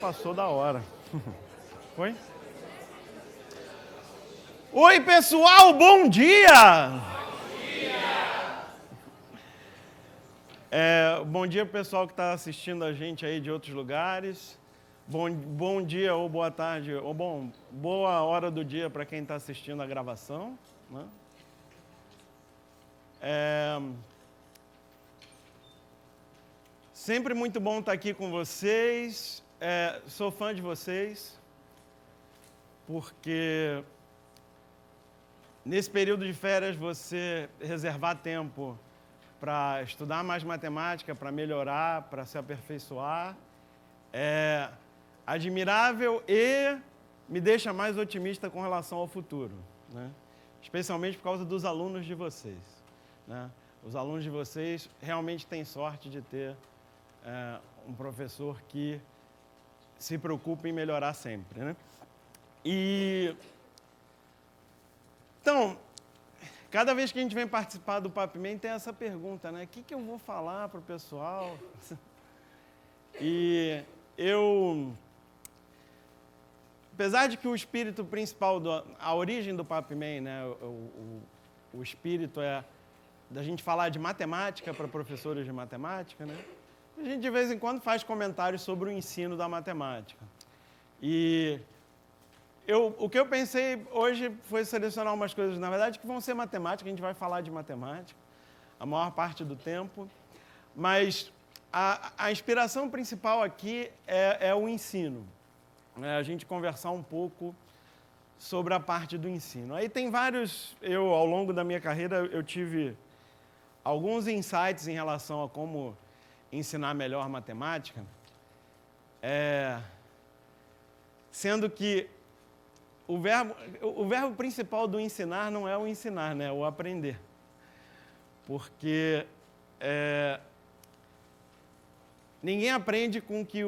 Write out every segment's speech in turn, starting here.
Passou da hora. Foi? Oi, pessoal, bom dia! Bom dia pro pessoal que está assistindo a gente aí de outros lugares. Bom dia ou boa tarde, ou boa hora do dia para quem está assistindo a gravação, né? Sempre muito bom estar aqui com vocês. Sou fã de vocês, porque nesse período de férias você reservar tempo para estudar mais matemática, para melhorar, para se aperfeiçoar, é admirável e me deixa mais otimista com relação ao futuro, né? Especialmente por causa dos alunos de vocês, né? Os alunos de vocês realmente têm sorte de ter um professor que se preocupa em melhorar sempre, né? Então, cada vez que a gente vem participar do Papimem tem essa pergunta, né? O que eu vou falar para o pessoal? E apesar de que o espírito principal, a origem do Papimem, né? O espírito é da gente falar de matemática para professores de matemática, né? A gente de vez em quando faz comentários sobre o ensino da matemática. E o que eu pensei hoje foi selecionar umas coisas, na verdade, que vão ser matemática, a gente vai falar de matemática a maior parte do tempo, mas a inspiração principal aqui é o ensino, né? A gente conversar um pouco sobre a parte do ensino. Aí tem vários, ao longo da minha carreira, eu tive alguns insights em relação a como ensinar melhor matemática, sendo que o verbo principal do ensinar não é o ensinar, né? É o aprender. Porque ninguém aprende com o que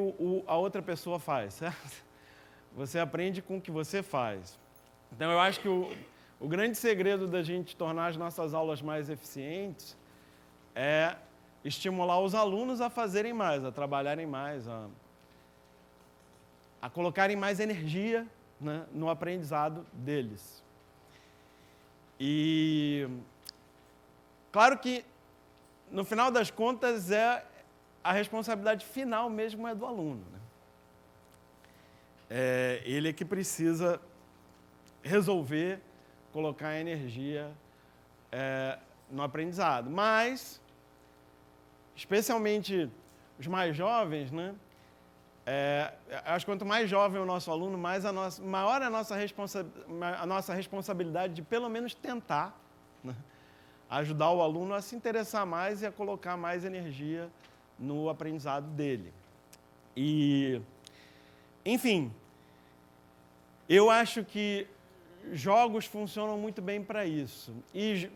a outra pessoa faz, certo? Você aprende com o que você faz. Então, eu acho que o grande segredo da gente tornar as nossas aulas mais eficientes é estimular os alunos a fazerem mais, a trabalharem mais, a colocarem mais energia, né, no aprendizado deles. E claro que, no final das contas, a responsabilidade final mesmo é do aluno, né? Ele é que precisa resolver colocar energia no aprendizado. Mas, especialmente os mais jovens, né? Acho que quanto mais jovem o nosso aluno, maior é a nossa responsabilidade de pelo menos tentar, né, ajudar o aluno a se interessar mais e a colocar mais energia no aprendizado dele. Enfim, eu acho que jogos funcionam muito bem para isso. E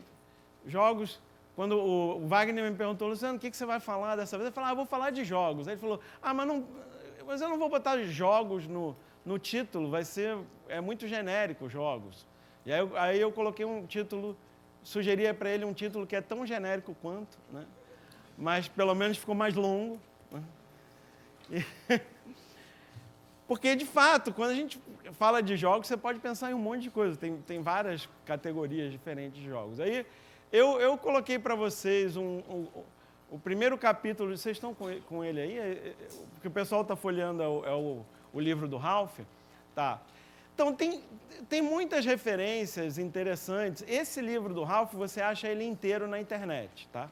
jogos, quando o Wagner me perguntou, Luciano, o que você vai falar dessa vez? Eu falei, eu vou falar de jogos. Aí ele falou, mas eu não vou botar jogos no título, é muito genérico jogos. E aí eu coloquei um título, sugeria para ele um título que é tão genérico quanto, né? Mas pelo menos ficou mais longo, né? Porque, de fato, quando a gente fala de jogos, você pode pensar em um monte de coisa. Tem várias categorias diferentes de jogos. Aí eu coloquei para vocês o primeiro capítulo. Vocês estão com ele aí? Porque o pessoal está folheando o livro do Ralph. Tá. Então, tem muitas referências interessantes. Esse livro do Ralph, você acha ele inteiro na internet, tá?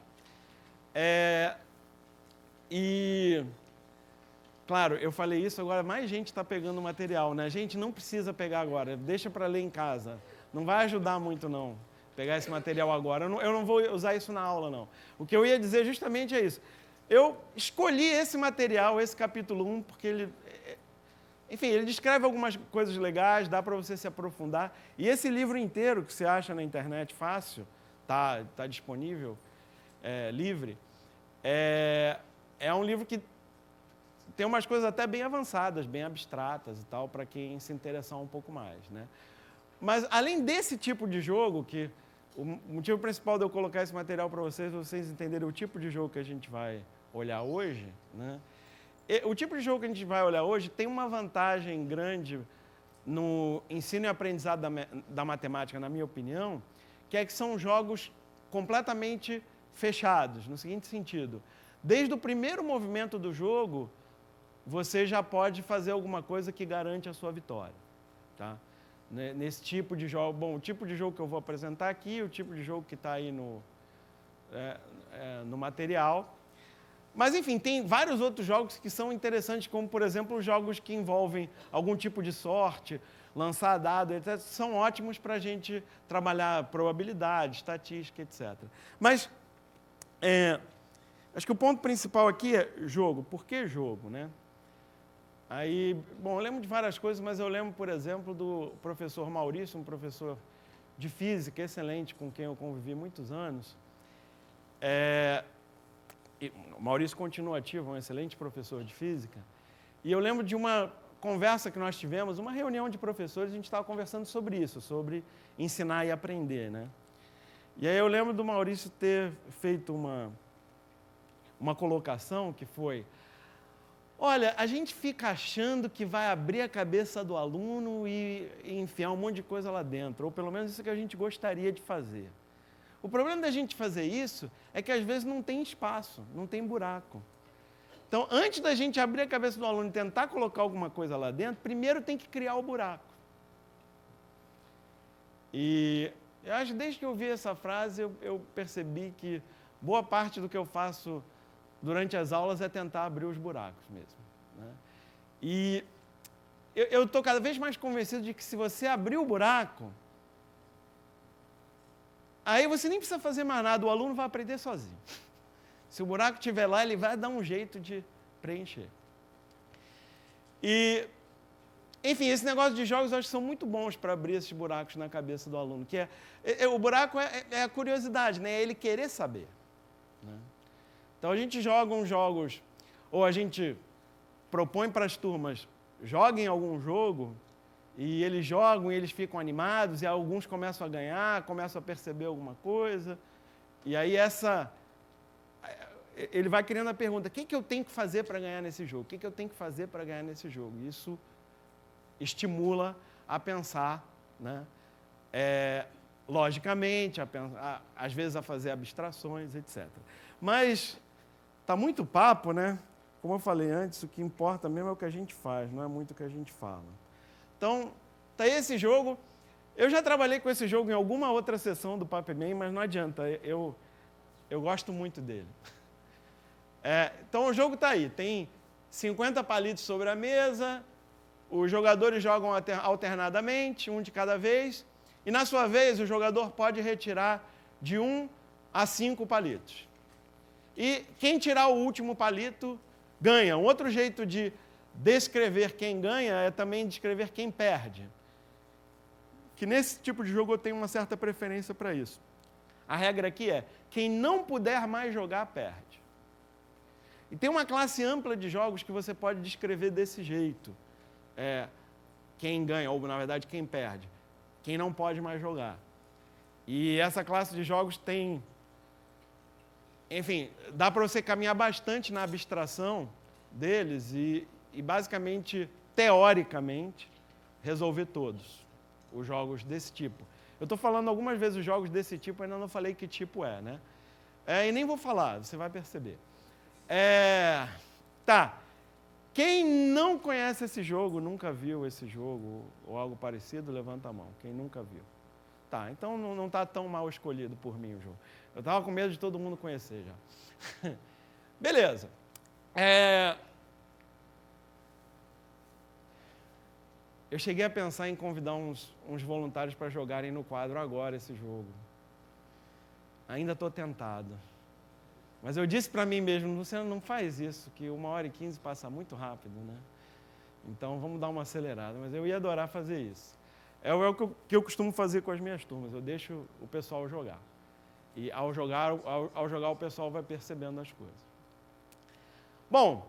Claro, eu falei isso, agora mais gente está pegando o material, né? Gente, não precisa pegar agora, deixa para ler em casa. Não vai ajudar muito, não, pegar esse material agora. Eu não vou usar isso na aula, não. O que eu ia dizer justamente é isso. Eu escolhi esse material, esse capítulo 1, porque ele descreve algumas coisas legais, dá para você se aprofundar. E esse livro inteiro, que você acha na internet fácil, tá disponível, livre, é um livro que tem umas coisas até bem avançadas, bem abstratas e tal, para quem se interessar um pouco mais, né? Mas, além desse tipo de jogo, que o motivo principal de eu colocar esse material para vocês entenderem o tipo de jogo que a gente vai olhar hoje, né? O tipo de jogo que a gente vai olhar hoje tem uma vantagem grande no ensino e aprendizado da matemática, na minha opinião, que são jogos completamente fechados, no seguinte sentido. Desde o primeiro movimento do jogo, você já pode fazer alguma coisa que garante a sua vitória. Tá? Nesse tipo de jogo, bom, o tipo de jogo que eu vou apresentar aqui, o tipo de jogo que está aí no material. Mas, enfim, tem vários outros jogos que são interessantes, como, por exemplo, os jogos que envolvem algum tipo de sorte, lançar dado, etc. São ótimos para a gente trabalhar probabilidade, estatística, etc. Mas, acho que o ponto principal aqui é jogo. Por que jogo, né? Aí, bom, eu lembro de várias coisas, mas eu lembro, por exemplo, do professor Maurício, um professor de física excelente, com quem eu convivi muitos anos. O Maurício continua ativo, é um excelente professor de física. E eu lembro de uma conversa que nós tivemos, uma reunião de professores, a gente estava conversando sobre isso, sobre ensinar e aprender, né? E aí eu lembro do Maurício ter feito uma colocação que foi: olha, a gente fica achando que vai abrir a cabeça do aluno e enfiar um monte de coisa lá dentro, ou pelo menos isso que a gente gostaria de fazer. O problema da gente fazer isso é que às vezes não tem espaço, não tem buraco. Então, antes da gente abrir a cabeça do aluno e tentar colocar alguma coisa lá dentro, primeiro tem que criar o buraco. E eu acho que desde que eu vi essa frase, eu percebi que boa parte do que eu faço durante as aulas é tentar abrir os buracos mesmo, né? E eu estou cada vez mais convencido de que se você abrir o buraco, aí você nem precisa fazer mais nada, o aluno vai aprender sozinho. Se o buraco estiver lá, ele vai dar um jeito de preencher. E, enfim, esse negócio de jogos eu acho que são muito bons para abrir esses buracos na cabeça do aluno, que o buraco é a curiosidade, né? É ele querer saber, né? Então a gente joga uns jogos, ou a gente propõe para as turmas, joguem algum jogo, e eles jogam e eles ficam animados, e alguns começam a ganhar, começam a perceber alguma coisa, e aí ele vai criando a pergunta: o que eu tenho que fazer para ganhar nesse jogo? O que eu tenho que fazer para ganhar nesse jogo? Isso estimula a pensar, né? Logicamente, às vezes a fazer abstrações, etc. Mas está muito papo, né? Como eu falei antes, o que importa mesmo é o que a gente faz, não é muito o que a gente fala. Então, tá aí esse jogo. Eu já trabalhei com esse jogo em alguma outra sessão do PapMan, mas não adianta, eu gosto muito dele. Então, o jogo está aí. Tem 50 palitos sobre a mesa, os jogadores jogam alternadamente, um de cada vez, e na sua vez o jogador pode retirar de 1 a 5 palitos. E quem tirar o último palito ganha. Um outro jeito de descrever quem ganha é também descrever quem perde. Que nesse tipo de jogo eu tenho uma certa preferência para isso. A regra aqui é: quem não puder mais jogar, perde. E tem uma classe ampla de jogos que você pode descrever desse jeito. Quem ganha, ou na verdade quem perde. Quem não pode mais jogar. E essa classe de jogos tem... Enfim, dá para você caminhar bastante na abstração deles e basicamente, teoricamente, resolver todos os jogos desse tipo. Eu estou falando algumas vezes os jogos desse tipo, ainda não falei que tipo é, né? E nem vou falar, você vai perceber. Tá. Quem não conhece esse jogo, nunca viu esse jogo ou algo parecido, levanta a mão. Quem nunca viu. Tá, então não está tão mal escolhido por mim o jogo. Eu estava com medo de todo mundo conhecer já. Beleza. Eu cheguei a pensar em convidar uns voluntários para jogarem no quadro agora esse jogo. Ainda estou tentado. Mas eu disse para mim mesmo: você não faz isso, que 1h15 passa muito rápido, né? Então vamos dar uma acelerada. Mas eu ia adorar fazer isso. É o que eu costumo fazer com as minhas turmas. Eu deixo o pessoal jogar. E ao jogar o pessoal vai percebendo as coisas. Bom,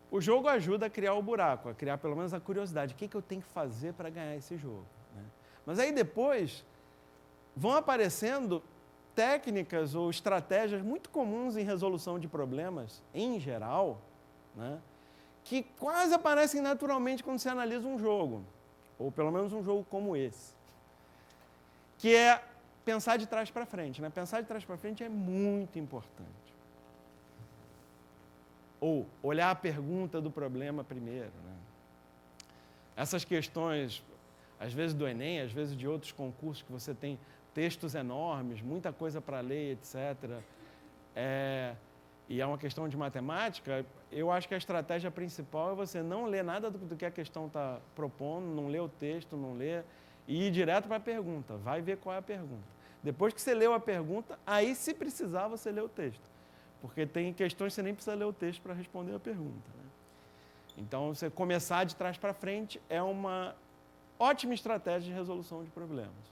o jogo ajuda a criar o buraco, a criar pelo menos a curiosidade. O que eu tenho que fazer para ganhar esse jogo, né? Mas aí depois vão aparecendo técnicas ou estratégias muito comuns em resolução de problemas, em geral, né, que quase aparecem naturalmente quando você analisa um jogo, ou pelo menos um jogo como esse, que é pensar de trás para frente. Né? Pensar de trás para frente é muito importante. Ou olhar a pergunta do problema primeiro. Né? Essas questões, às vezes do Enem, às vezes de outros concursos que você tem textos enormes, muita coisa para ler, etc. E é uma questão de matemática, eu acho que a estratégia principal é você não ler nada do que a questão está propondo, não ler o texto, não ler, e ir direto para a pergunta, vai ver qual é a pergunta. Depois que você leu a pergunta, aí se precisar você lê o texto, porque tem questões que você nem precisa ler o texto para responder a pergunta. Né? Então, você começar de trás para frente é uma ótima estratégia de resolução de problemas.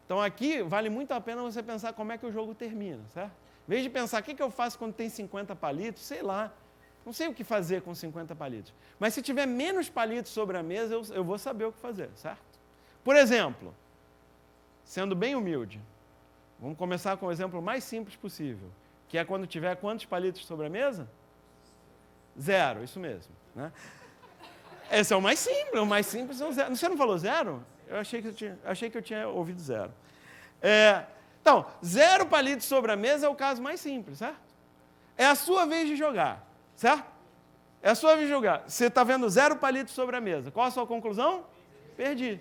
Então, aqui vale muito a pena você pensar como é que o jogo termina, certo? Em vez de pensar o que eu faço quando tem 50 palitos, sei lá, não sei o que fazer com 50 palitos. Mas se tiver menos palitos sobre a mesa, eu vou saber o que fazer, certo? Por exemplo, sendo bem humilde, vamos começar com o exemplo mais simples possível, que é quando tiver quantos palitos sobre a mesa? 0, isso mesmo. Né? Esse é o mais simples é o 0. Você não falou 0? Eu achei que eu tinha ouvido 0. Então, 0 palitos sobre a mesa é o caso mais simples, certo? É a sua vez de jogar, certo? É a sua vez de jogar. Você está vendo 0 palitos sobre a mesa. Qual a sua conclusão? Perdi.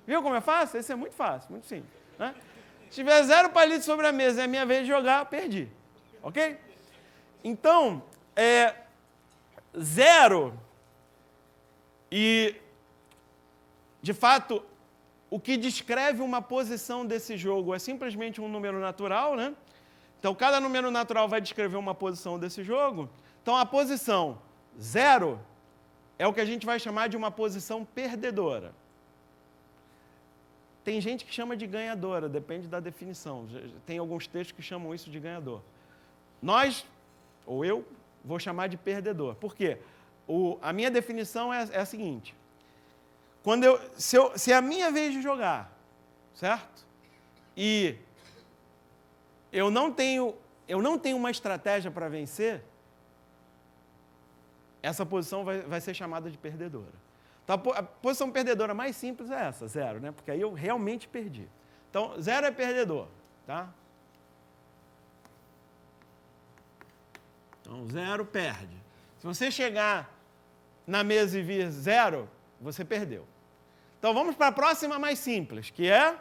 Viu como é fácil? Esse é muito fácil, muito simples. Né? Se tiver 0 palitos sobre a mesa e é a minha vez de jogar, perdi. Ok? Então, 0 e, de fato, o que descreve uma posição desse jogo é simplesmente um número natural, né? Então, cada número natural vai descrever uma posição desse jogo. Então, a posição 0 é o que a gente vai chamar de uma posição perdedora. Tem gente que chama de ganhadora, depende da definição. Tem alguns textos que chamam isso de ganhador. Nós, ou eu, vou chamar de perdedor. Por quê? A minha definição é a seguinte. Se é a minha vez de jogar, certo? E eu não tenho uma estratégia para vencer, essa posição vai ser chamada de perdedora. Então, a posição perdedora mais simples é essa, 0, né? Porque aí eu realmente perdi. Então, 0 é perdedor, tá? Então, 0 perde. Se você chegar na mesa e vir 0, você perdeu. Então, vamos para a próxima mais simples, que é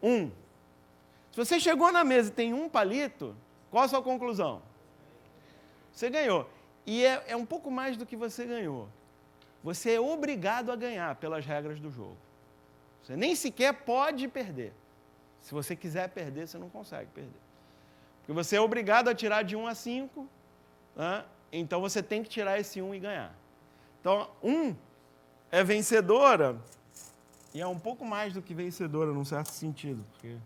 1. Se você chegou na mesa e tem 1 palito, qual a sua conclusão? Você ganhou. E é um pouco mais do que você ganhou. Você é obrigado a ganhar pelas regras do jogo. Você nem sequer pode perder. Se você quiser perder, você não consegue perder. Porque você é obrigado a tirar de 1 a 5, né? Então você tem que tirar esse 1 e ganhar. Então, 1 é vencedora, e é um pouco mais do que vencedora, num certo sentido. Porque...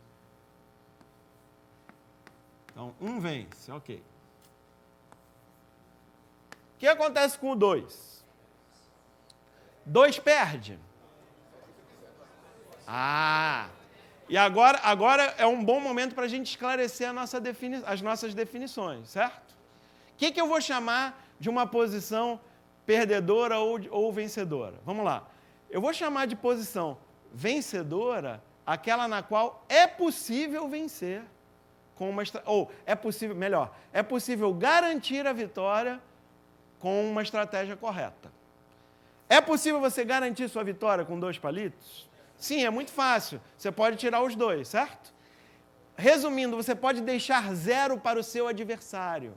Então, 1 vence, ok. O que acontece com o 2? 2 perde. E agora é um bom momento para a gente esclarecer as nossas definições, certo? O que eu vou chamar de uma posição perdedora ou vencedora? Vamos lá. Eu vou chamar de posição vencedora aquela na qual é possível vencer com uma é possível garantir a vitória com uma estratégia correta. É possível você garantir sua vitória com 2 palitos? Sim, é muito fácil. Você pode tirar os 2, certo? Resumindo, você pode deixar 0 para o seu adversário.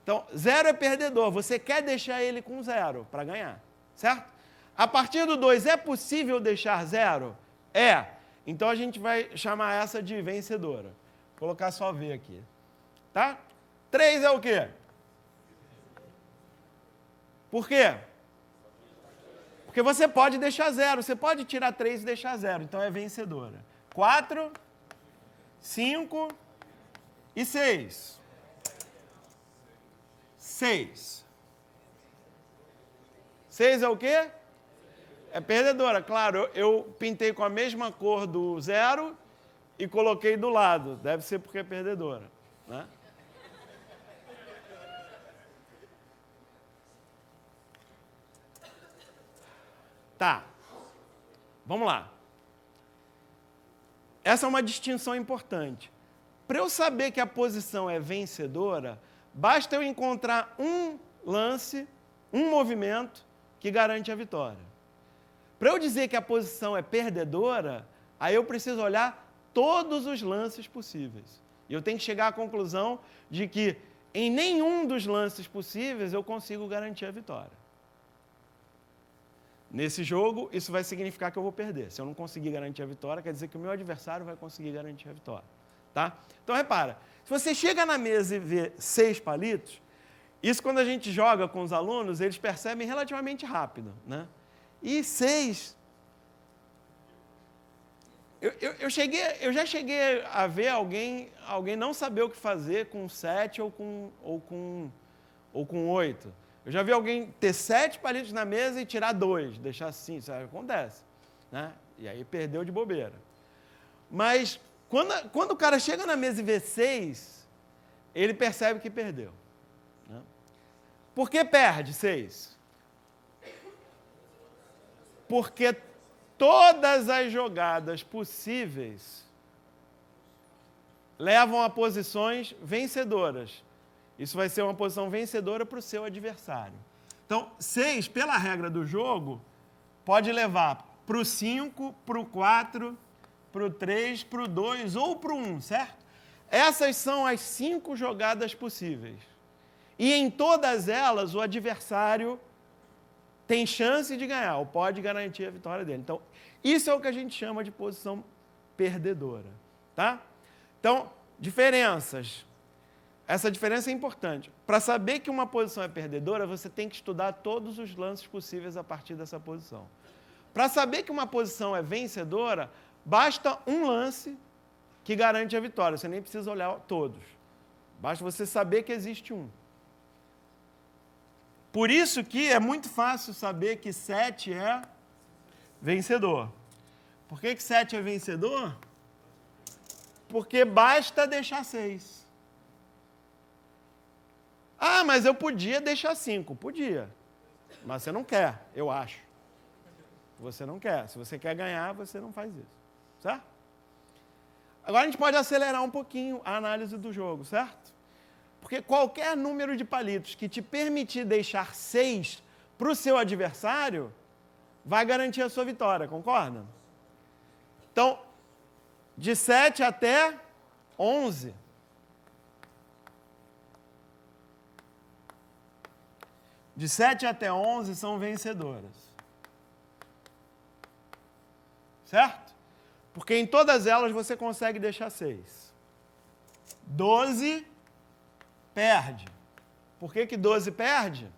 Então, 0 é perdedor. Você quer deixar ele com 0 para ganhar, certo? A partir do 2, é possível deixar 0? É. Então, a gente vai chamar essa de vencedora. Vou colocar só V aqui. Tá? 3 é o quê? Por quê? Porque você pode deixar 0. Você pode tirar 3 e deixar 0. Então, é vencedora. 4, 5 e 6. 6. 6 é o quê? É perdedora. Claro, eu pintei com a mesma cor do 0 e coloquei do lado. Deve ser porque é perdedora, né? Tá. Vamos lá. Essa é uma distinção importante. Para eu saber que a posição é vencedora, basta eu encontrar um lance, um movimento que garante a vitória. Para eu dizer que a posição é perdedora, aí eu preciso olhar todos os lances possíveis. E eu tenho que chegar à conclusão de que em nenhum dos lances possíveis eu consigo garantir a vitória. Nesse jogo, isso vai significar que eu vou perder. Se eu não conseguir garantir a vitória, quer dizer que o meu adversário vai conseguir garantir a vitória. Tá? Então, repara, se você chega na mesa e vê 6 palitos, isso quando a gente joga com os alunos, eles percebem relativamente rápido, né? E 6... Eu já cheguei a ver alguém não saber o que fazer com 7 ou com 8. Eu já vi alguém ter 7 palitos na mesa e tirar 2, deixar assim, isso acontece, né? E aí perdeu de bobeira. Mas quando o cara chega na mesa e vê 6, ele percebe que perdeu, né? Por que perde 6? Porque todas as jogadas possíveis levam a posições vencedoras. Isso vai ser uma posição vencedora para o seu adversário. Então, 6, pela regra do jogo, pode levar para o 5, para o 4, para o 3, para o 2 ou para o 1, certo? Essas são as 5 jogadas possíveis. E em todas elas, o adversário tem chance de ganhar, ou pode garantir a vitória dele. Então, isso é o que a gente chama de posição perdedora, tá? Então, diferenças. Essa diferença é importante. Para saber que uma posição é perdedora, você tem que estudar todos os lances possíveis a partir dessa posição. Para saber que uma posição é vencedora, basta um lance que garante a vitória. Você nem precisa olhar todos. Basta você saber que existe um. Por isso que é muito fácil saber que 7 é vencedor. Por que 7 é vencedor? Porque basta deixar 6. Ah, mas eu podia deixar 5. Podia. Mas você não quer, eu acho. Você não quer. Se você quer ganhar, você não faz isso. Certo? Agora a gente pode acelerar um pouquinho a análise do jogo, certo? Porque qualquer número de palitos que te permitir deixar 6 para o seu adversário, vai garantir a sua vitória, concorda? Então, de 7 até 11. De 7 até 11 são vencedoras. Certo? Porque em todas elas você consegue deixar 6. 12 perde. Por que 12 perde?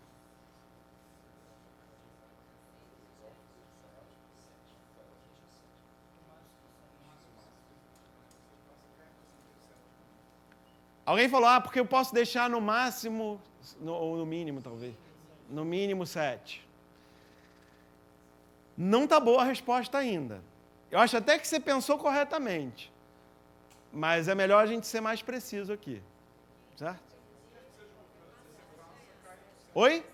Alguém falou, porque eu posso deixar no máximo, ou no mínimo talvez, no mínimo 7. Não está boa a resposta ainda. Eu acho até que você pensou corretamente, mas é melhor a gente ser mais preciso aqui, certo? Oi?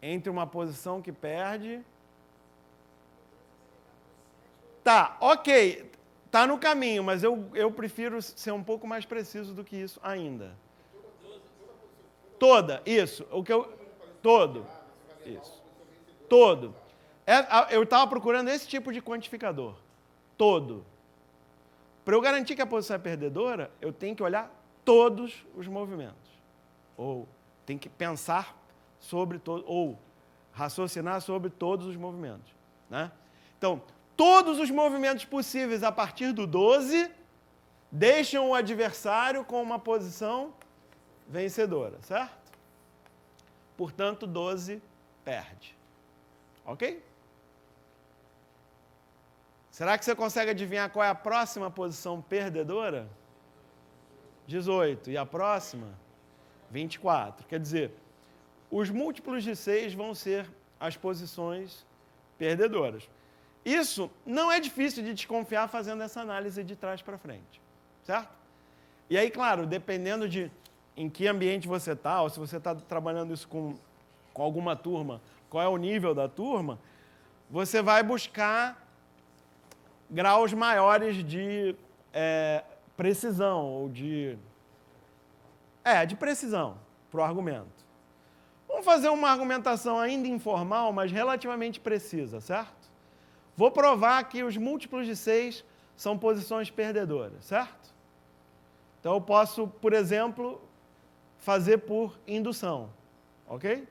Entre uma posição que perde... Tá, ok, tá no caminho, mas eu prefiro ser um pouco mais preciso do que isso ainda. Toda, isso. Todo. Isso. Todo. Eu estava procurando esse tipo de quantificador. Todo. Para eu garantir que a posição é perdedora, eu tenho que olhar todos os movimentos. Ou tem que pensar sobre ou raciocinar sobre todos os movimentos, né? Então, todos os movimentos possíveis a partir do 12 deixam o adversário com uma posição vencedora, certo? Portanto, 12 perde. Ok? Será que você consegue adivinhar qual é a próxima posição perdedora? 18. E a próxima? 24. Quer dizer, os múltiplos de 6 vão ser as posições perdedoras. Isso não é difícil de desconfiar fazendo essa análise de trás para frente, certo? E aí, claro, dependendo de em que ambiente você está, ou se você está trabalhando isso com alguma turma, qual é o nível da turma, você vai buscar graus maiores de precisão, ou de precisão para o argumento. Vamos fazer uma argumentação ainda informal, mas relativamente precisa, certo? Vou provar que os múltiplos de 6 são posições perdedoras, certo? Então eu posso, por exemplo, fazer por indução, ok?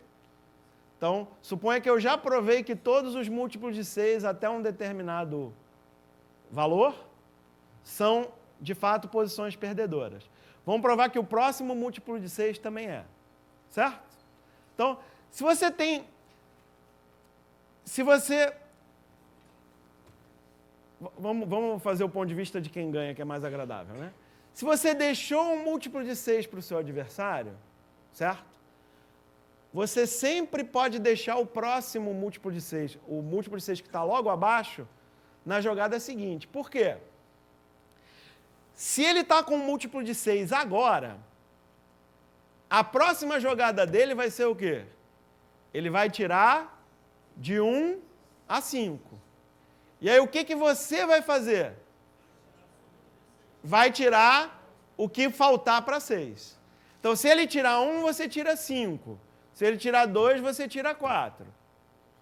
Então, suponha que eu já provei que todos os múltiplos de 6 até um determinado valor são, de fato, posições perdedoras. Vamos provar que o próximo múltiplo de 6 também é, certo? Então, se você... Vamos fazer o ponto de vista de quem ganha, que é mais agradável, né? Se você deixou um múltiplo de 6 para o seu adversário, certo? Você sempre pode deixar o próximo múltiplo de 6, o múltiplo de 6 que está logo abaixo, na jogada seguinte. Por quê? Se ele está com um múltiplo de 6 agora, a próxima jogada dele vai ser o quê? Ele vai tirar de 1 a 5. E aí o que você vai fazer? Vai tirar o que faltar para 6. Então, se ele tirar 1, você tira 5. Se ele tirar 2, você tira 4.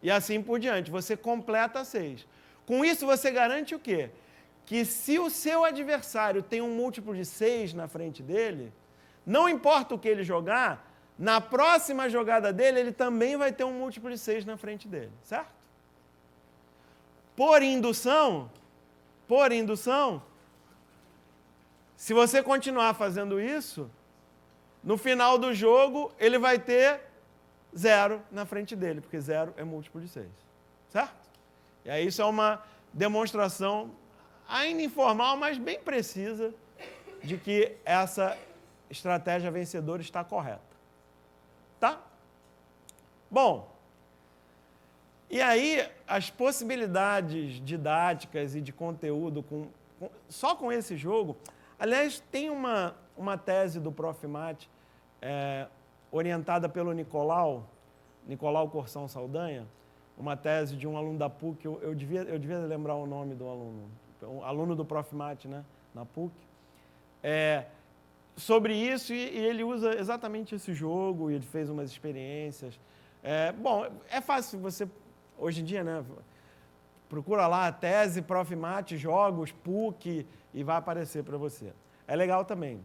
E assim por diante, você completa 6. Com isso, você garante o quê? Que se o seu adversário tem um múltiplo de 6 na frente dele, não importa o que ele jogar, na próxima jogada dele, ele também vai ter um múltiplo de 6 na frente dele, certo? Por indução, se você continuar fazendo isso, no final do jogo, ele vai ter 0 na frente dele, porque 0 é múltiplo de 6, certo? E aí isso é uma demonstração ainda informal, mas bem precisa, de que essa estratégia vencedora está correta. Tá? Bom, e aí as possibilidades didáticas e de conteúdo só com esse jogo... Aliás, tem uma tese do Prof. Mate, orientada pelo Nicolau Corsão Saldanha, uma tese de um aluno da PUC, eu devia lembrar o nome do aluno, um aluno do Prof. Mate, né, na PUC, sobre isso, e ele usa exatamente esse jogo, e ele fez umas experiências. Bom, é fácil você, hoje em dia, né, procura lá a tese, Prof. Mate, jogos, PUC, e vai aparecer para você. É legal também.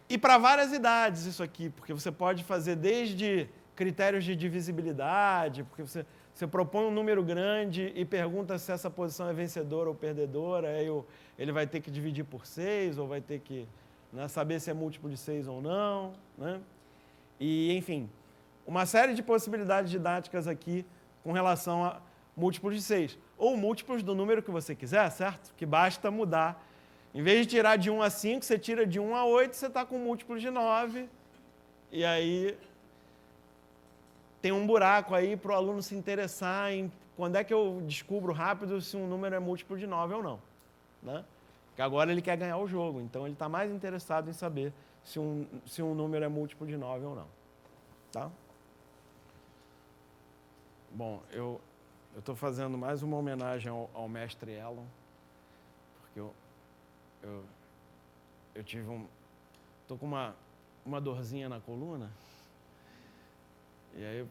E para várias idades isso aqui, porque você pode fazer desde critérios de divisibilidade, porque você propõe um número grande e pergunta se essa posição é vencedora ou perdedora, aí ele vai ter que dividir por 6, ou vai ter que, né, saber se é múltiplo de 6 ou não, né? E, enfim, uma série de possibilidades didáticas aqui com relação a múltiplos de 6, ou múltiplos do número que você quiser, certo? Que basta mudar. Em vez de tirar de 1 a 5, você tira de 1 a 8, você está com múltiplos de 9, e aí tem um buraco aí para o aluno se interessar em quando é que eu descubro rápido se um número é múltiplo de 9 ou não, né? Porque agora ele quer ganhar o jogo, então ele está mais interessado em saber se um número é múltiplo de 9 ou não, tá? Bom, eu estou fazendo mais uma homenagem ao mestre Elon, porque eu tive estou com uma dorzinha na coluna, e aí eu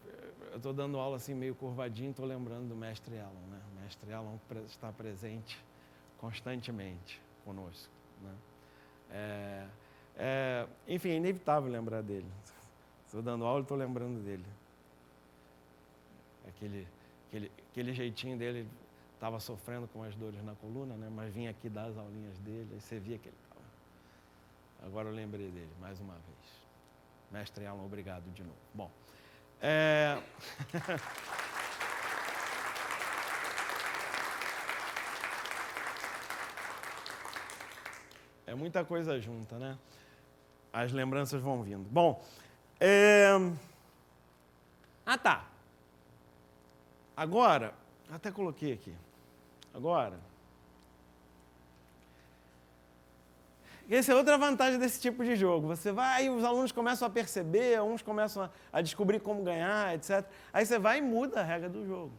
estou dando aula assim meio curvadinho, estou lembrando do mestre Elon, né? O mestre Elon está presente constantemente conosco, né? Enfim, é inevitável lembrar dele. Estou dando aula e estou lembrando dele. Aquele jeitinho dele, estava sofrendo com as dores na coluna, né? Mas vinha aqui dar as aulinhas dele, aí você via que ele estava. Agora eu lembrei dele, mais uma vez. Mestre Alan, obrigado de novo. Bom, é muita coisa junta, né? As lembranças vão vindo. Bom, Ah, tá. Agora, até coloquei aqui. Agora, essa é outra vantagem desse tipo de jogo. Você vai e os alunos começam a perceber, uns começam a descobrir como ganhar, etc. Aí você vai e muda a regra do jogo.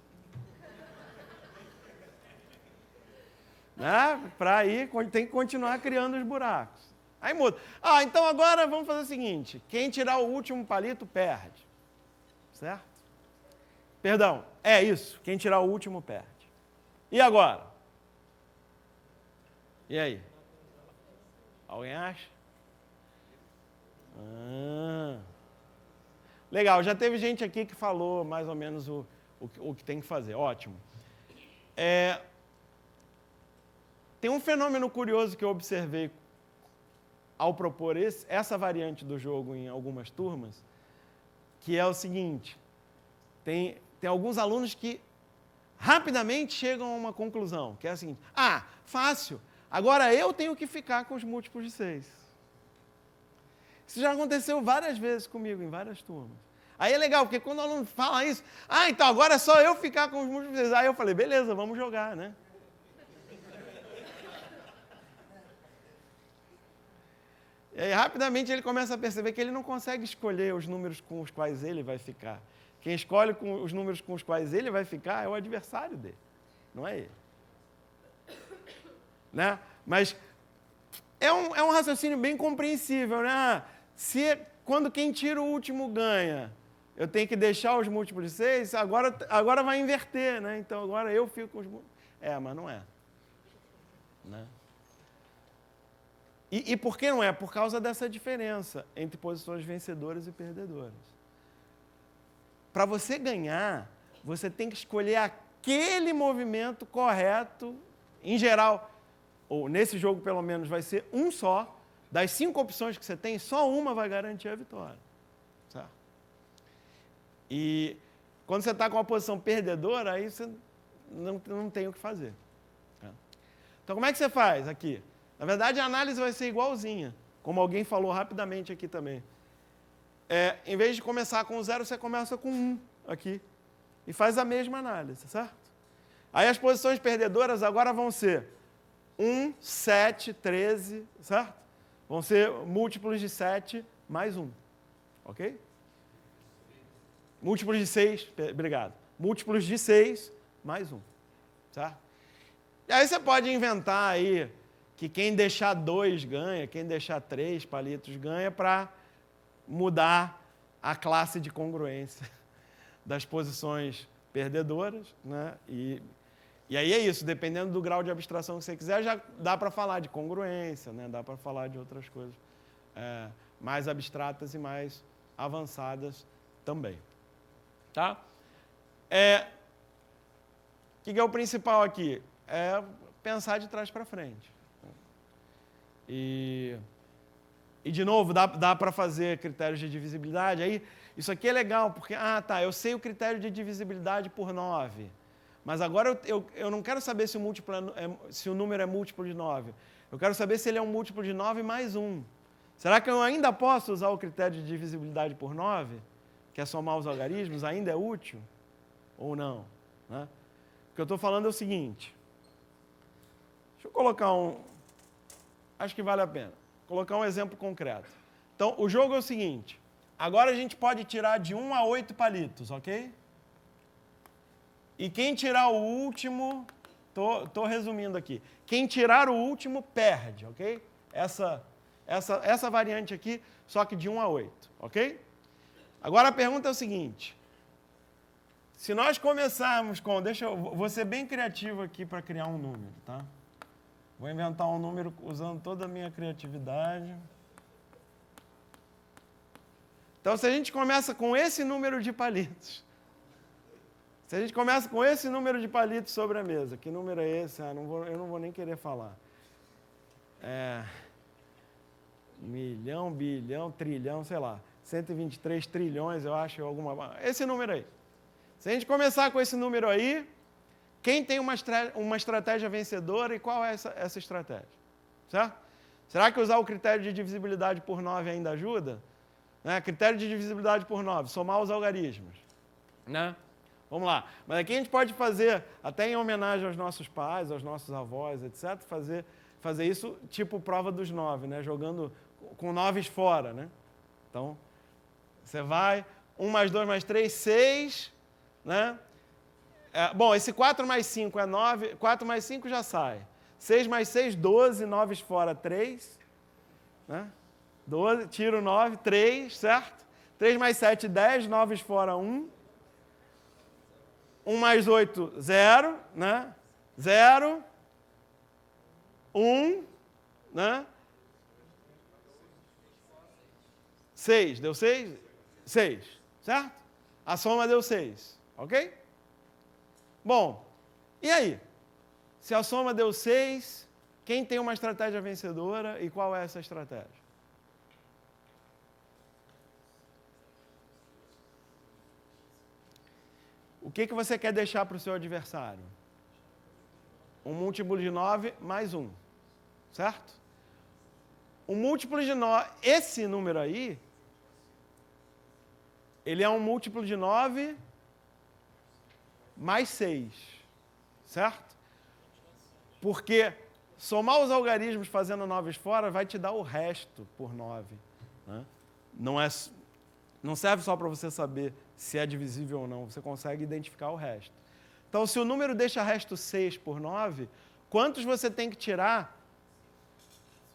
Né? Para aí, tem que continuar criando os buracos. Aí muda. Ah, então agora vamos fazer o seguinte. Quem tirar o último palito, perde. Certo? Perdão, é isso. Quem tirar o último, perde. E agora? E aí? Alguém acha? Legal, já teve gente aqui que falou mais ou menos o que tem que fazer. Ótimo. Tem um fenômeno curioso que eu observei ao propor essa variante do jogo em algumas turmas, que é o seguinte: tem alguns alunos que rapidamente chegam a uma conclusão, que é a seguinte: fácil, agora eu tenho que ficar com os múltiplos de 6. Isso já aconteceu várias vezes comigo, em várias turmas. Aí é legal, porque quando o aluno fala isso, então agora é só eu ficar com os múltiplos de 6. Aí eu falei, beleza, vamos jogar, né? E aí, rapidamente, ele começa a perceber que ele não consegue escolher os números com os quais ele vai ficar. Quem escolhe os números com os quais ele vai ficar é o adversário dele, não é ele. Né? Mas é um raciocínio bem compreensível, né? Quando quem tira o último ganha, eu tenho que deixar os múltiplos de 6, agora vai inverter, né? Então agora eu fico com os múltiplos. Mas não é. Né? E por que não é? Por causa dessa diferença entre posições vencedoras e perdedoras. Para você ganhar, você tem que escolher aquele movimento correto, em geral, ou nesse jogo pelo menos vai ser um só, das 5 opções que você tem, só uma vai garantir a vitória. Certo? E quando você está com uma posição perdedora, aí você não tem o que fazer. Então como é que você faz aqui? Na verdade, a análise vai ser igualzinha, como alguém falou rapidamente aqui também. Em vez de começar com 0, você começa com 1 aqui. E faz a mesma análise, certo? Aí as posições perdedoras agora vão ser 1, 7, 13, certo? Vão ser múltiplos de 7 mais 1. Ok? Múltiplos de 6, obrigado. Múltiplos de 6 mais 1. Certo? E aí você pode inventar aí que quem deixar 2 ganha, quem deixar 3 palitos ganha, para mudar a classe de congruência das posições perdedoras, né? E aí é isso, dependendo do grau de abstração que você quiser, já dá para falar de congruência, né? Dá para falar de outras coisas mais abstratas e mais avançadas também. Tá? O que é o principal aqui? É pensar de trás para frente. E de novo, dá para fazer critérios de divisibilidade. Aí, isso aqui é legal, porque, eu sei o critério de divisibilidade por 9, mas agora eu não quero saber se o número é múltiplo de 9. Eu quero saber se ele é um múltiplo de 9 mais 1. Será que eu ainda posso usar o critério de divisibilidade por 9, que é somar os algarismos? Ainda é útil? Ou não? Né? O que eu estou falando é o seguinte. Deixa eu colocar acho que vale a pena. Colocar um exemplo concreto. Então, o jogo é o seguinte. Agora a gente pode tirar de 1 a 8 palitos, ok? E quem tirar o último... Estou resumindo aqui. Quem tirar o último, perde, ok? Essa variante aqui, só que de 1 a 8, ok? Agora a pergunta é o seguinte. Se nós começarmos com... vou ser bem criativo aqui para criar um número, tá? Vou inventar um número usando toda a minha criatividade. Então, se a gente começa com esse número de palitos, se a gente começa com esse número de palitos sobre a mesa, que número é esse? Eu não vou nem querer falar. Milhão, bilhão, trilhão, sei lá. 123 trilhões, eu acho, esse número aí. Se a gente começar com esse número aí, quem tem uma estratégia vencedora e qual é essa estratégia? Certo? Será que usar o critério de divisibilidade por 9 ainda ajuda? Critério de divisibilidade por 9, somar os algarismos. né? Vamos lá. Mas aqui a gente pode fazer, até em homenagem aos nossos pais, aos nossos avós, etc., fazer isso tipo prova dos 9, né? Jogando com 9 fora, né? Então, você vai, 1 mais 2 mais 3, 6, né? Bom, esse 4 mais 5 é 9, 4 mais 5 já sai. 6 mais 6, 12, 9 fora, 3, né? 12, tiro 9, 3, certo? 3 mais 7, 10, 9 fora, 1. 1 mais 8, 0, né? 0, 1, né? 6, deu 6? 6, certo? A soma deu 6, ok? Bom, e aí? Se a soma deu 6, quem tem uma estratégia vencedora e qual é essa estratégia? O que você quer deixar para o seu adversário? Um múltiplo de 9 mais 1, certo? O múltiplo de 9, esse número aí, ele é um múltiplo de 9 mais 6, certo? Porque somar os algarismos fazendo 9 fora vai te dar o resto por 9. Né? Não serve só para você saber se é divisível ou não, você consegue identificar o resto. Então, se o número deixa resto 6 por 9, quantos você tem que tirar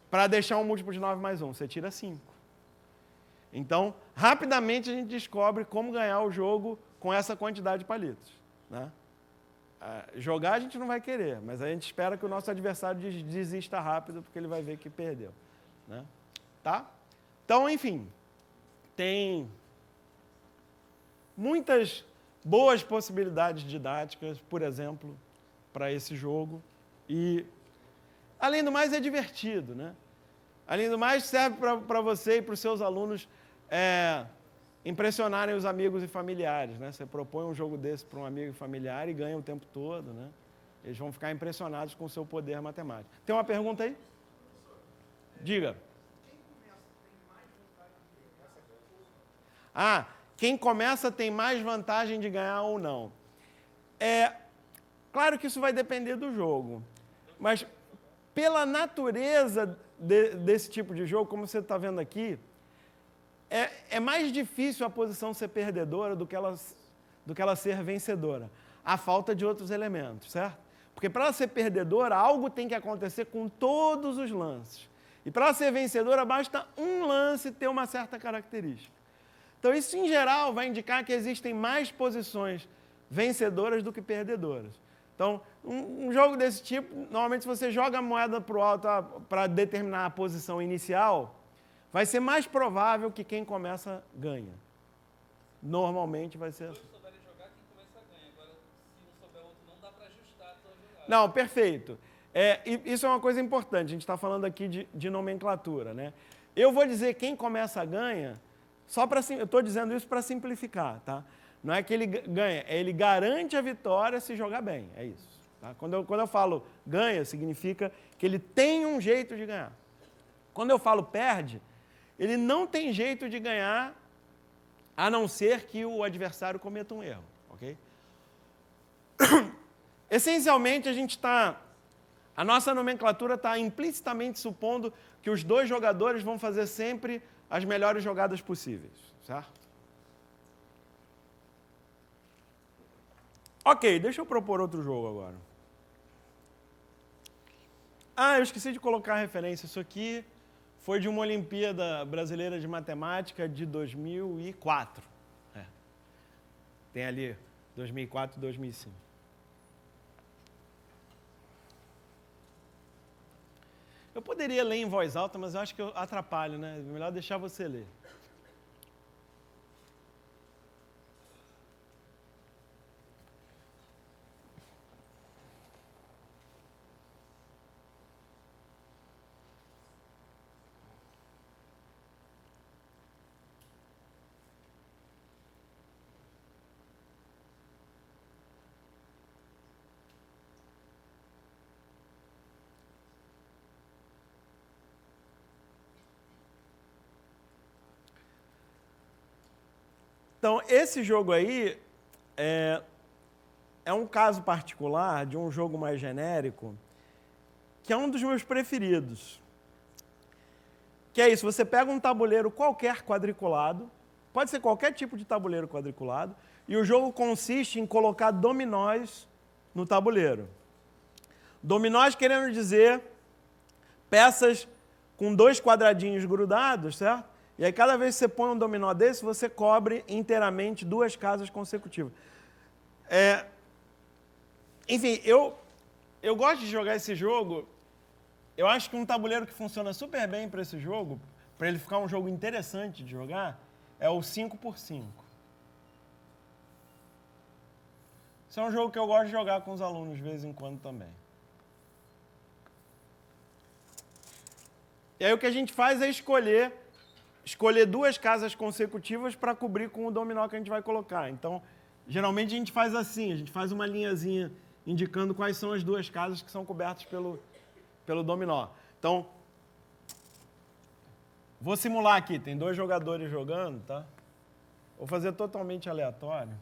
para deixar um múltiplo de 9 mais 1? Você tira 5. Então, rapidamente a gente descobre como ganhar o jogo com essa quantidade de palitos. Né? Jogar a gente não vai querer, mas a gente espera que o nosso adversário desista rápido, porque ele vai ver que perdeu. Né? Tá? Então, enfim, tem muitas boas possibilidades didáticas, por exemplo, para esse jogo. E, além do mais, é divertido. Né? Além do mais, serve para você e para os seus alunos impressionarem os amigos e familiares. Né? Você propõe um jogo desse para um amigo e familiar e ganha o tempo todo. Né? Eles vão ficar impressionados com o seu poder matemático. Tem uma pergunta aí? Diga. Quem começa tem mais vantagem de ganhar ou não. Claro que isso vai depender do jogo, mas pela natureza desse tipo de jogo, como você está vendo aqui, é mais difícil a posição ser perdedora do que ela ser vencedora. A falta de outros elementos, certo? Porque para ela ser perdedora, algo tem que acontecer com todos os lances. E para ela ser vencedora, basta um lance ter uma certa característica. Então, isso, em geral, vai indicar que existem mais posições vencedoras do que perdedoras. Então, um jogo desse tipo, normalmente, se você joga a moeda para o alto para determinar a posição inicial, vai ser mais provável que quem começa ganha. Normalmente vai ser assim. Se souberem jogar, quem começa ganha. Agora, se não souber outro, não dá para ajustar a sua jogada. Não, perfeito. Isso é uma coisa importante. A gente está falando aqui de nomenclatura. Né? Eu vou dizer quem começa ganha... eu estou dizendo isso para simplificar, tá? Não é que ele ganha, ele garante a vitória se jogar bem, é isso. Tá? Quando eu falo ganha, significa que ele tem um jeito de ganhar. Quando eu falo perde, ele não tem jeito de ganhar, a não ser que o adversário cometa um erro, ok? Essencialmente, a nossa nomenclatura está implicitamente supondo que os dois jogadores vão fazer sempre as melhores jogadas possíveis, certo? Ok, deixa eu propor outro jogo agora. Eu esqueci de colocar a referência. Isso aqui foi de uma Olimpíada Brasileira de Matemática de 2004. Tem ali 2004 e 2005. Eu poderia ler em voz alta, mas eu acho que eu atrapalho, né? É melhor deixar você ler. Então, esse jogo aí é um caso particular de um jogo mais genérico, que é um dos meus preferidos. Que é isso, você pega um tabuleiro qualquer quadriculado, pode ser qualquer tipo de tabuleiro quadriculado, e o jogo consiste em colocar dominós no tabuleiro. Dominós querendo dizer peças com 2 quadradinhos grudados, certo? E aí cada vez que você põe um dominó desse, você cobre inteiramente 2 casas consecutivas. Enfim, eu gosto de jogar esse jogo. Eu acho que um tabuleiro que funciona super bem para esse jogo, para ele ficar um jogo interessante de jogar, é o 5x5. Esse é um jogo que eu gosto de jogar com os alunos de vez em quando também. E aí o que a gente faz é escolher 2 casas consecutivas para cobrir com o dominó que a gente vai colocar. Então, geralmente a gente faz assim, a gente faz uma linhazinha indicando quais são as 2 casas que são cobertas pelo dominó. Então, vou simular aqui, tem 2 jogadores jogando, tá? Vou fazer totalmente aleatório.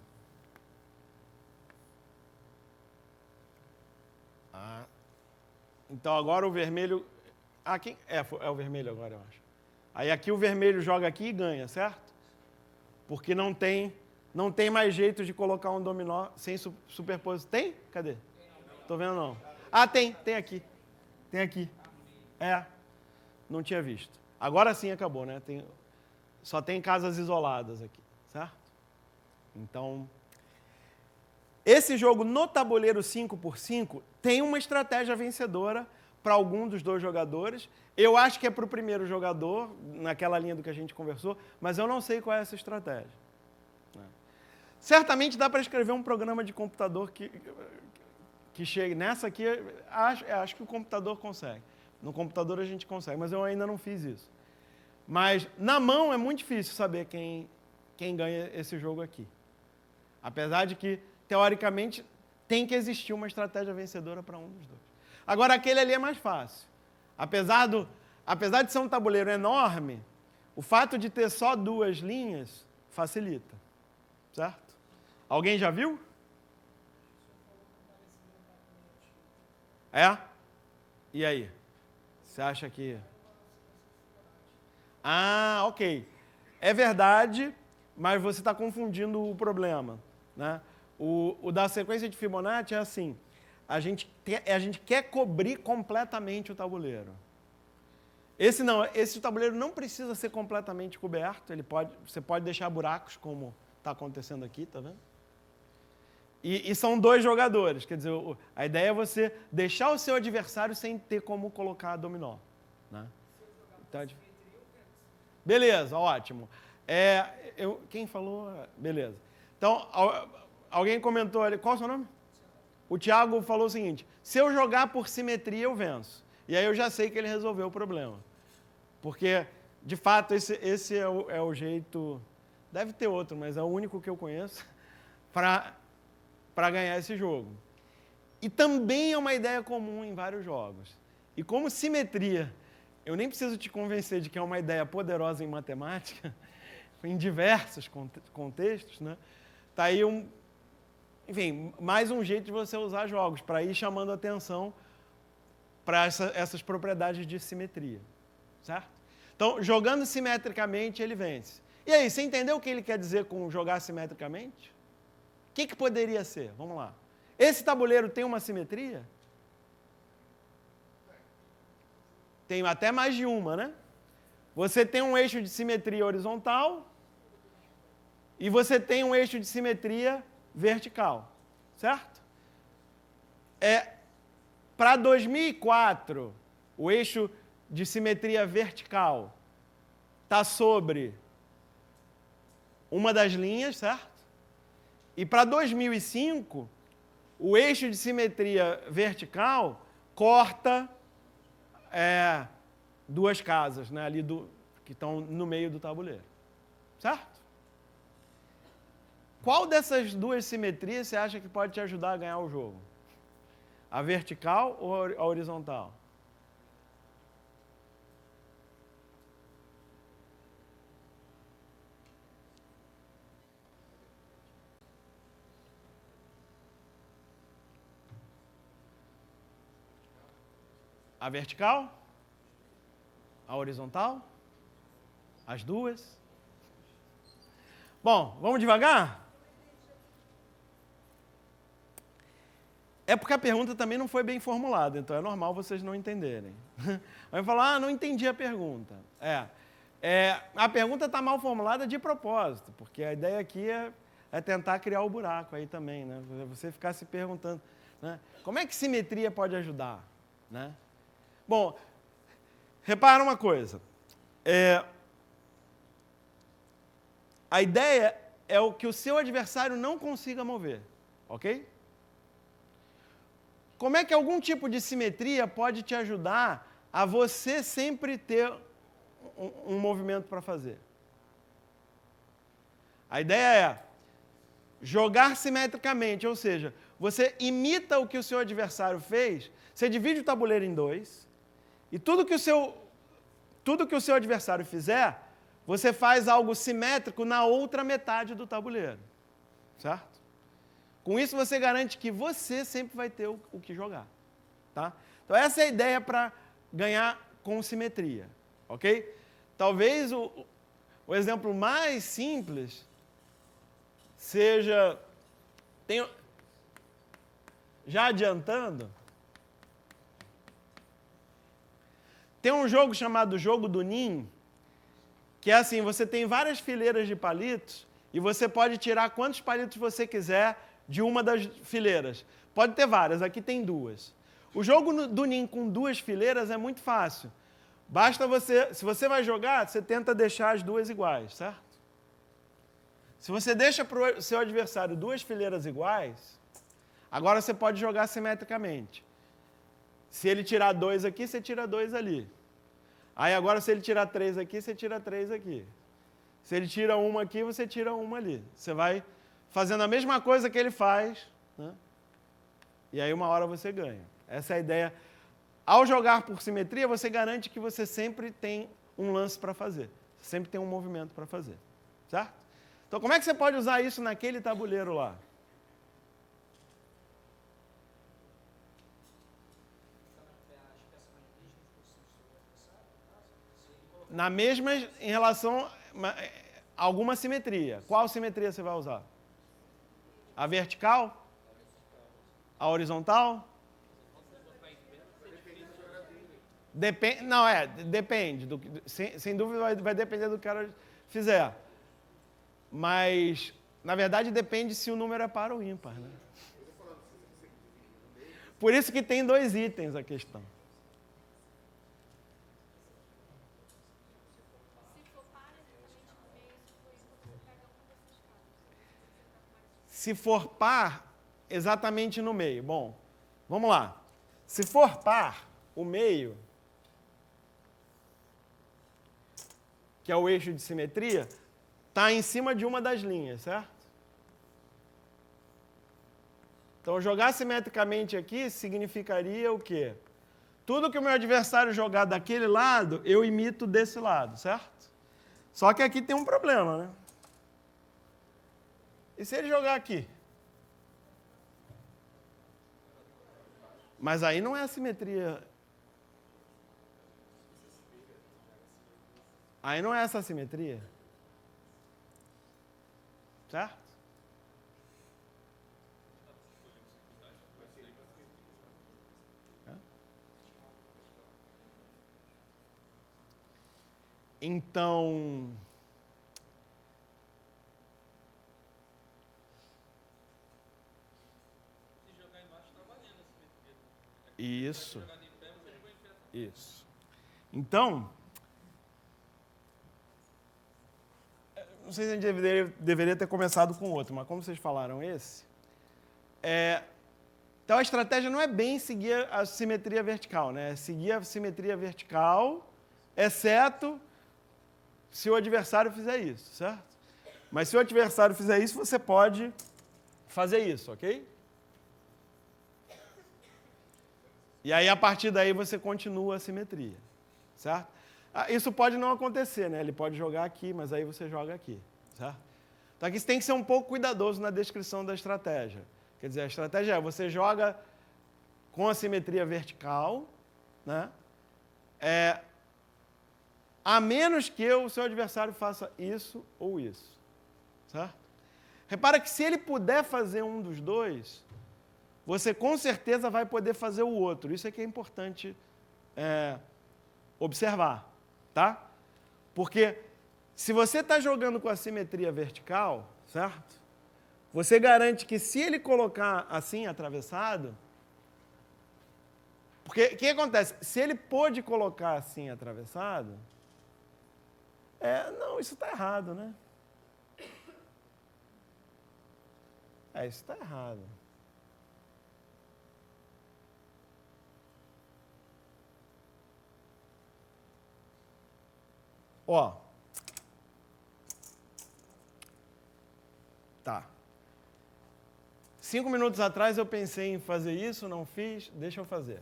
Então agora o vermelho... quem... é o vermelho agora, eu acho. Aí aqui o vermelho joga aqui e ganha, certo? Porque não tem mais jeito de colocar um dominó sem superposição. Tem? Cadê? Tô vendo não. Tem aqui. Tem aqui. Não tinha visto. Agora sim acabou, né? Só tem casas isoladas aqui, certo? Então, esse jogo no tabuleiro 5x5 tem uma estratégia vencedora para algum dos 2 jogadores. Eu acho que é para o primeiro jogador, naquela linha do que a gente conversou, mas eu não sei qual é essa estratégia. Certamente dá para escrever um programa de computador que chegue nessa aqui. Acho que o computador consegue. No computador a gente consegue, mas eu ainda não fiz isso. Mas na mão é muito difícil saber quem ganha esse jogo aqui. Apesar de que, teoricamente, tem que existir uma estratégia vencedora para um dos 2. Agora, aquele ali é mais fácil. Apesar de ser um tabuleiro enorme, o fato de ter só 2 linhas facilita. Certo? Alguém já viu? E aí? Você acha que... ok. É verdade, mas você está confundindo o problema, né? O da sequência de Fibonacci é assim, a gente quer cobrir completamente o tabuleiro. Esse tabuleiro não precisa ser completamente coberto, você pode deixar buracos, como está acontecendo aqui, tá vendo? E são 2 jogadores, quer dizer, a ideia é você deixar o seu adversário sem ter como colocar dominó, né? Então, beleza, ótimo. Quem falou? Beleza. Então, alguém comentou ali, qual é o seu nome? O Thiago falou o seguinte, se eu jogar por simetria, eu venço. E aí eu já sei que ele resolveu o problema. Porque, de fato, esse é o jeito... Deve ter outro, mas é o único que eu conheço para ganhar esse jogo. E também é uma ideia comum em vários jogos. E como simetria, eu nem preciso te convencer de que é uma ideia poderosa em matemática, em diversos contextos, né? Tá aí enfim, mais um jeito de você usar jogos, para ir chamando atenção para essas propriedades de simetria, certo? Então, jogando simetricamente, ele vence. E aí, você entendeu o que ele quer dizer com jogar simetricamente? O que poderia ser? Vamos lá. Esse tabuleiro tem uma simetria? Tem até mais de uma, né? Você tem um eixo de simetria horizontal e você tem um eixo de simetria vertical, certo? Para 2004, o eixo de simetria vertical está sobre uma das linhas, certo? E para 2005, o eixo de simetria vertical corta 2 casas, né, ali que estão no meio do tabuleiro, certo? Qual dessas 2 simetrias você acha que pode te ajudar a ganhar o jogo? A vertical ou a horizontal? A vertical? A horizontal? As duas? Bom, vamos devagar? É porque a pergunta também não foi bem formulada, então é normal vocês não entenderem. Vai falar, não entendi a pergunta. A pergunta está mal formulada de propósito, porque a ideia aqui é tentar criar o buraco aí também, né? Você ficar se perguntando, né? Como é que simetria pode ajudar? Né? Bom, repara uma coisa. A ideia é o que o seu adversário não consiga mover, ok? Como é que algum tipo de simetria pode te ajudar a você sempre ter um movimento para fazer? A ideia é jogar simetricamente, ou seja, você imita o que o seu adversário fez, você divide o tabuleiro em dois, e tudo que o seu adversário fizer, você faz algo simétrico na outra metade do tabuleiro, certo? Com isso você garante que você sempre vai ter o que jogar, tá? Então essa é a ideia para ganhar com simetria, ok? Talvez o exemplo mais simples seja, já adiantando, tem um jogo chamado Jogo do Ninho, que é assim, você tem várias fileiras de palitos e você pode tirar quantos palitos você quiser de uma das fileiras. Pode ter várias, aqui tem duas. O jogo do ninho com duas fileiras é muito fácil. Basta você, se você vai jogar, você tenta deixar as duas iguais, certo? Se você deixa para o seu adversário duas fileiras iguais, agora você pode jogar simetricamente. Se ele tirar dois aqui, você tira dois ali. Aí agora se ele tirar três aqui, você tira três aqui. Se ele tira uma aqui, você tira uma ali. Você vai fazendo a mesma coisa que ele faz, né? E aí uma hora você ganha. Essa é a ideia. Ao jogar por simetria, você garante que você sempre tem um lance para fazer. Você sempre tem um movimento para fazer, certo? Então como é que você pode usar isso naquele tabuleiro lá? Na mesma, em relação a alguma simetria. Qual simetria você vai usar? A vertical? A horizontal? Depende, não, depende. Sem dúvida vai depender do que o cara fizer. Mas, na verdade, depende se o número é par ou ímpar, né? Por isso que tem dois itens a questão. Se for par, exatamente no meio. Bom, vamos lá. Se for par, o meio, que é o eixo de simetria, está em cima de uma das linhas, certo? Então, jogar simetricamente aqui significaria o quê? Tudo que o meu adversário jogar daquele lado, eu imito desse lado, certo? Só que aqui tem um problema, né? E se ele jogar aqui? Mas aí não é a simetria. Aí não é essa a simetria. Certo? Então, isso. Isso. Então, não sei se a gente deveria ter começado com outro, mas como vocês falaram esse, então a estratégia não é bem seguir a simetria vertical, né? É seguir a simetria vertical, exceto se o adversário fizer isso, certo? Mas se o adversário fizer isso, você pode fazer isso, ok? E aí, a partir daí, você continua a simetria, certo? Isso pode não acontecer, né? Ele pode jogar aqui, mas aí você joga aqui, certo? Então, aqui você tem que ser um pouco cuidadoso na descrição da estratégia. Quer dizer, a estratégia é, você joga com a simetria vertical, né? A menos que o seu adversário faça isso ou isso, certo? Repara que se ele puder fazer um dos dois, você com certeza vai poder fazer o outro. Isso é que é importante observar, tá? Porque se você está jogando com a simetria vertical, certo? Você garante que se ele colocar assim, atravessado... Porque o que acontece? Se ele pôde colocar assim, atravessado... não, isso está errado, né? Isso está errado. Ó. Tá. 5 minutos atrás eu pensei em fazer isso, não fiz, deixa eu fazer.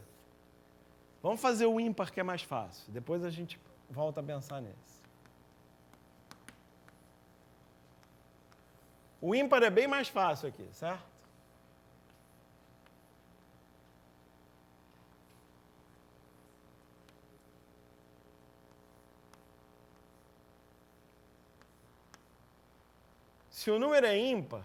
Vamos fazer o ímpar que é mais fácil. Depois a gente volta a pensar nesse. O ímpar é bem mais fácil aqui, certo? Se o número é ímpar,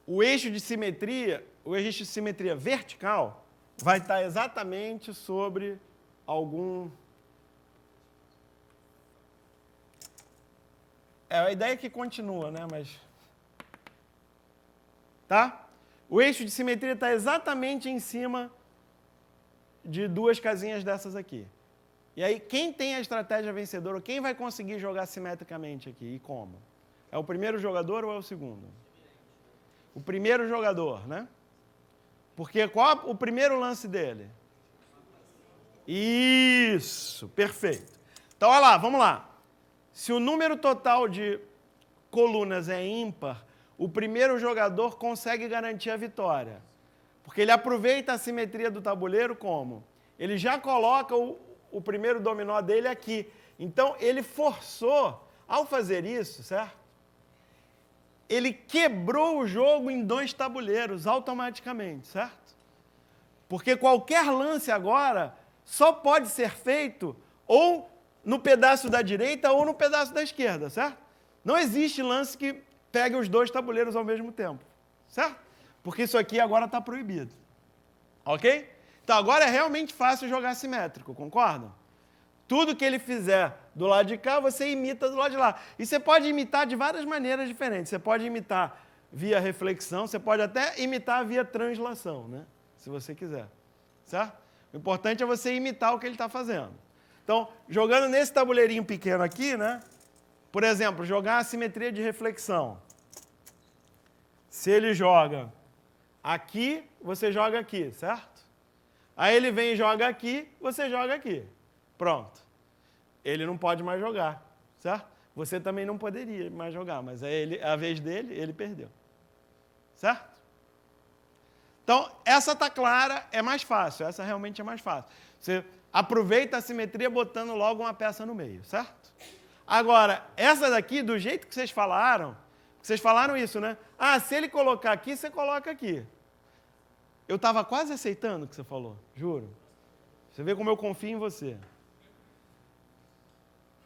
o eixo de simetria vertical vai estar exatamente sobre algum... a ideia é que continua, né? Mas... Tá? O eixo de simetria está exatamente em cima de 2 casinhas dessas aqui. E aí, quem tem a estratégia vencedora, quem vai conseguir jogar simetricamente aqui e como? É o primeiro jogador ou é o segundo? O primeiro jogador, né? Porque qual o primeiro lance dele? Isso, perfeito. Então, olha lá, vamos lá. Se o número total de colunas é ímpar, o primeiro jogador consegue garantir a vitória. Porque ele aproveita a simetria do tabuleiro como? Ele já coloca o primeiro dominó dele aqui. Então, ele forçou, ao fazer isso, certo? Ele quebrou o jogo em 2 tabuleiros automaticamente, certo? Porque qualquer lance agora só pode ser feito ou no pedaço da direita ou no pedaço da esquerda, certo? Não existe lance que pegue os 2 tabuleiros ao mesmo tempo, certo? Porque isso aqui agora está proibido, ok? Então agora é realmente fácil jogar simétrico, concordam? Tudo que ele fizer do lado de cá, você imita do lado de lá. E você pode imitar de várias maneiras diferentes. Você pode imitar via reflexão, você pode até imitar via translação, né? Se você quiser, certo? O importante é você imitar o que ele está fazendo. Então, jogando nesse tabuleirinho pequeno aqui, né? Por exemplo, jogar a simetria de reflexão. Se ele joga aqui, você joga aqui, certo? Aí ele vem e joga aqui, você joga aqui. Pronto. Ele não pode mais jogar, certo? Você também não poderia mais jogar, mas a vez dele, ele perdeu. Certo? Então, essa tá clara, é mais fácil. Essa realmente é mais fácil. Você aproveita a simetria botando logo uma peça no meio, certo? Agora, essa daqui, do jeito que vocês falaram isso, né? Ah, se ele colocar aqui, você coloca aqui. Eu estava quase aceitando o que você falou, juro. Você vê como eu confio em você.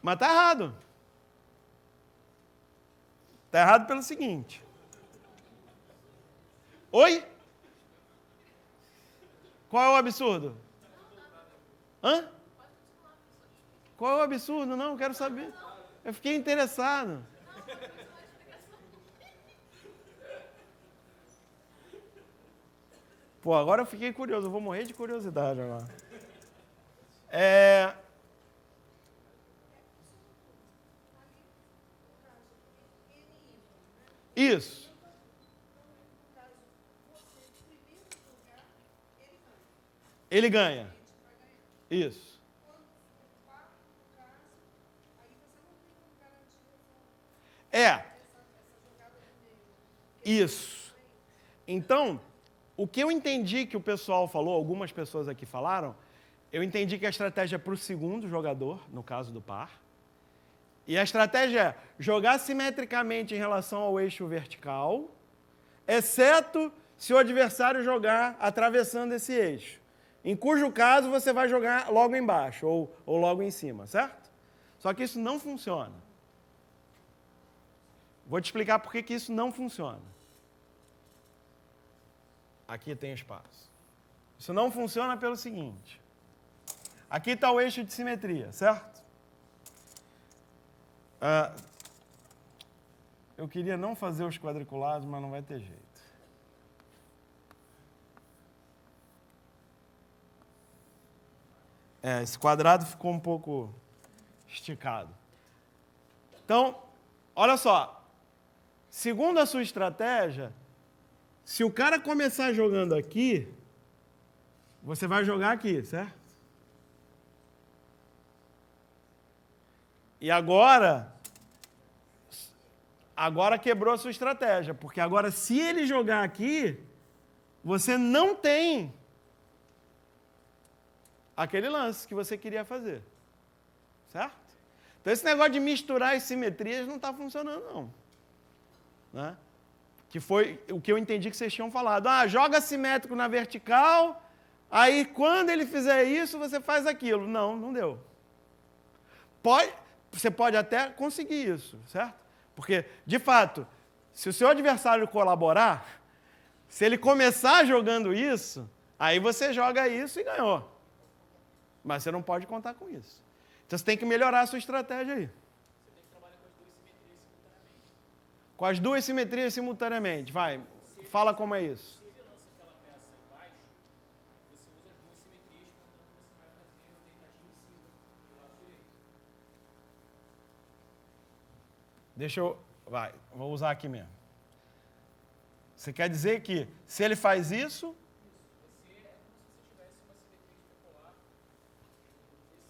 Mas está errado. Está errado pelo seguinte. Oi? Qual é o absurdo? Hã? Qual é o absurdo? Não, quero saber. Eu fiquei interessado. Pô, agora eu fiquei curioso. Eu vou morrer de curiosidade agora. Isso. Ele ganha. Isso. Isso. Então, o que eu entendi que o pessoal falou, algumas pessoas aqui falaram, eu entendi que a estratégia é para o segundo jogador, no caso do par, E a estratégia é jogar simetricamente em relação ao eixo vertical, exceto se o adversário jogar atravessando esse eixo, em cujo caso você vai jogar logo embaixo ou logo em cima, certo? Só que isso não funciona. Vou te explicar por que isso não funciona. Aqui tem espaço. Isso não funciona pelo seguinte. Aqui está o eixo de simetria, certo? Eu queria não fazer os quadriculados, mas não vai ter jeito. Esse quadrado ficou um pouco esticado. Então, olha só. Segundo a sua estratégia, se o cara começar jogando aqui, você vai jogar aqui, certo? E agora quebrou a sua estratégia, porque agora se ele jogar aqui, você não tem aquele lance que você queria fazer, certo? Então esse negócio de misturar as simetrias não está funcionando não, né? Que foi o que eu entendi que vocês tinham falado. Joga simétrico na vertical, aí quando ele fizer isso, você faz aquilo. Não, não deu. Você pode até conseguir isso, certo? Porque, de fato, se o seu adversário colaborar, se ele começar jogando isso, aí você joga isso e ganhou. Mas você não pode contar com isso. Então você tem que melhorar a sua estratégia aí. Você tem que trabalhar com as duas simetrias simultaneamente. Com as duas simetrias simultaneamente. Vai, fala como é isso. Se ele lança aquela peça embaixo, você usa as duas simetrias, portanto você vai fazer o deitadinho em cima, do lado direito. Vou usar aqui mesmo. Você quer dizer que se ele faz isso... Você é como se você tivesse uma simetria especular nesse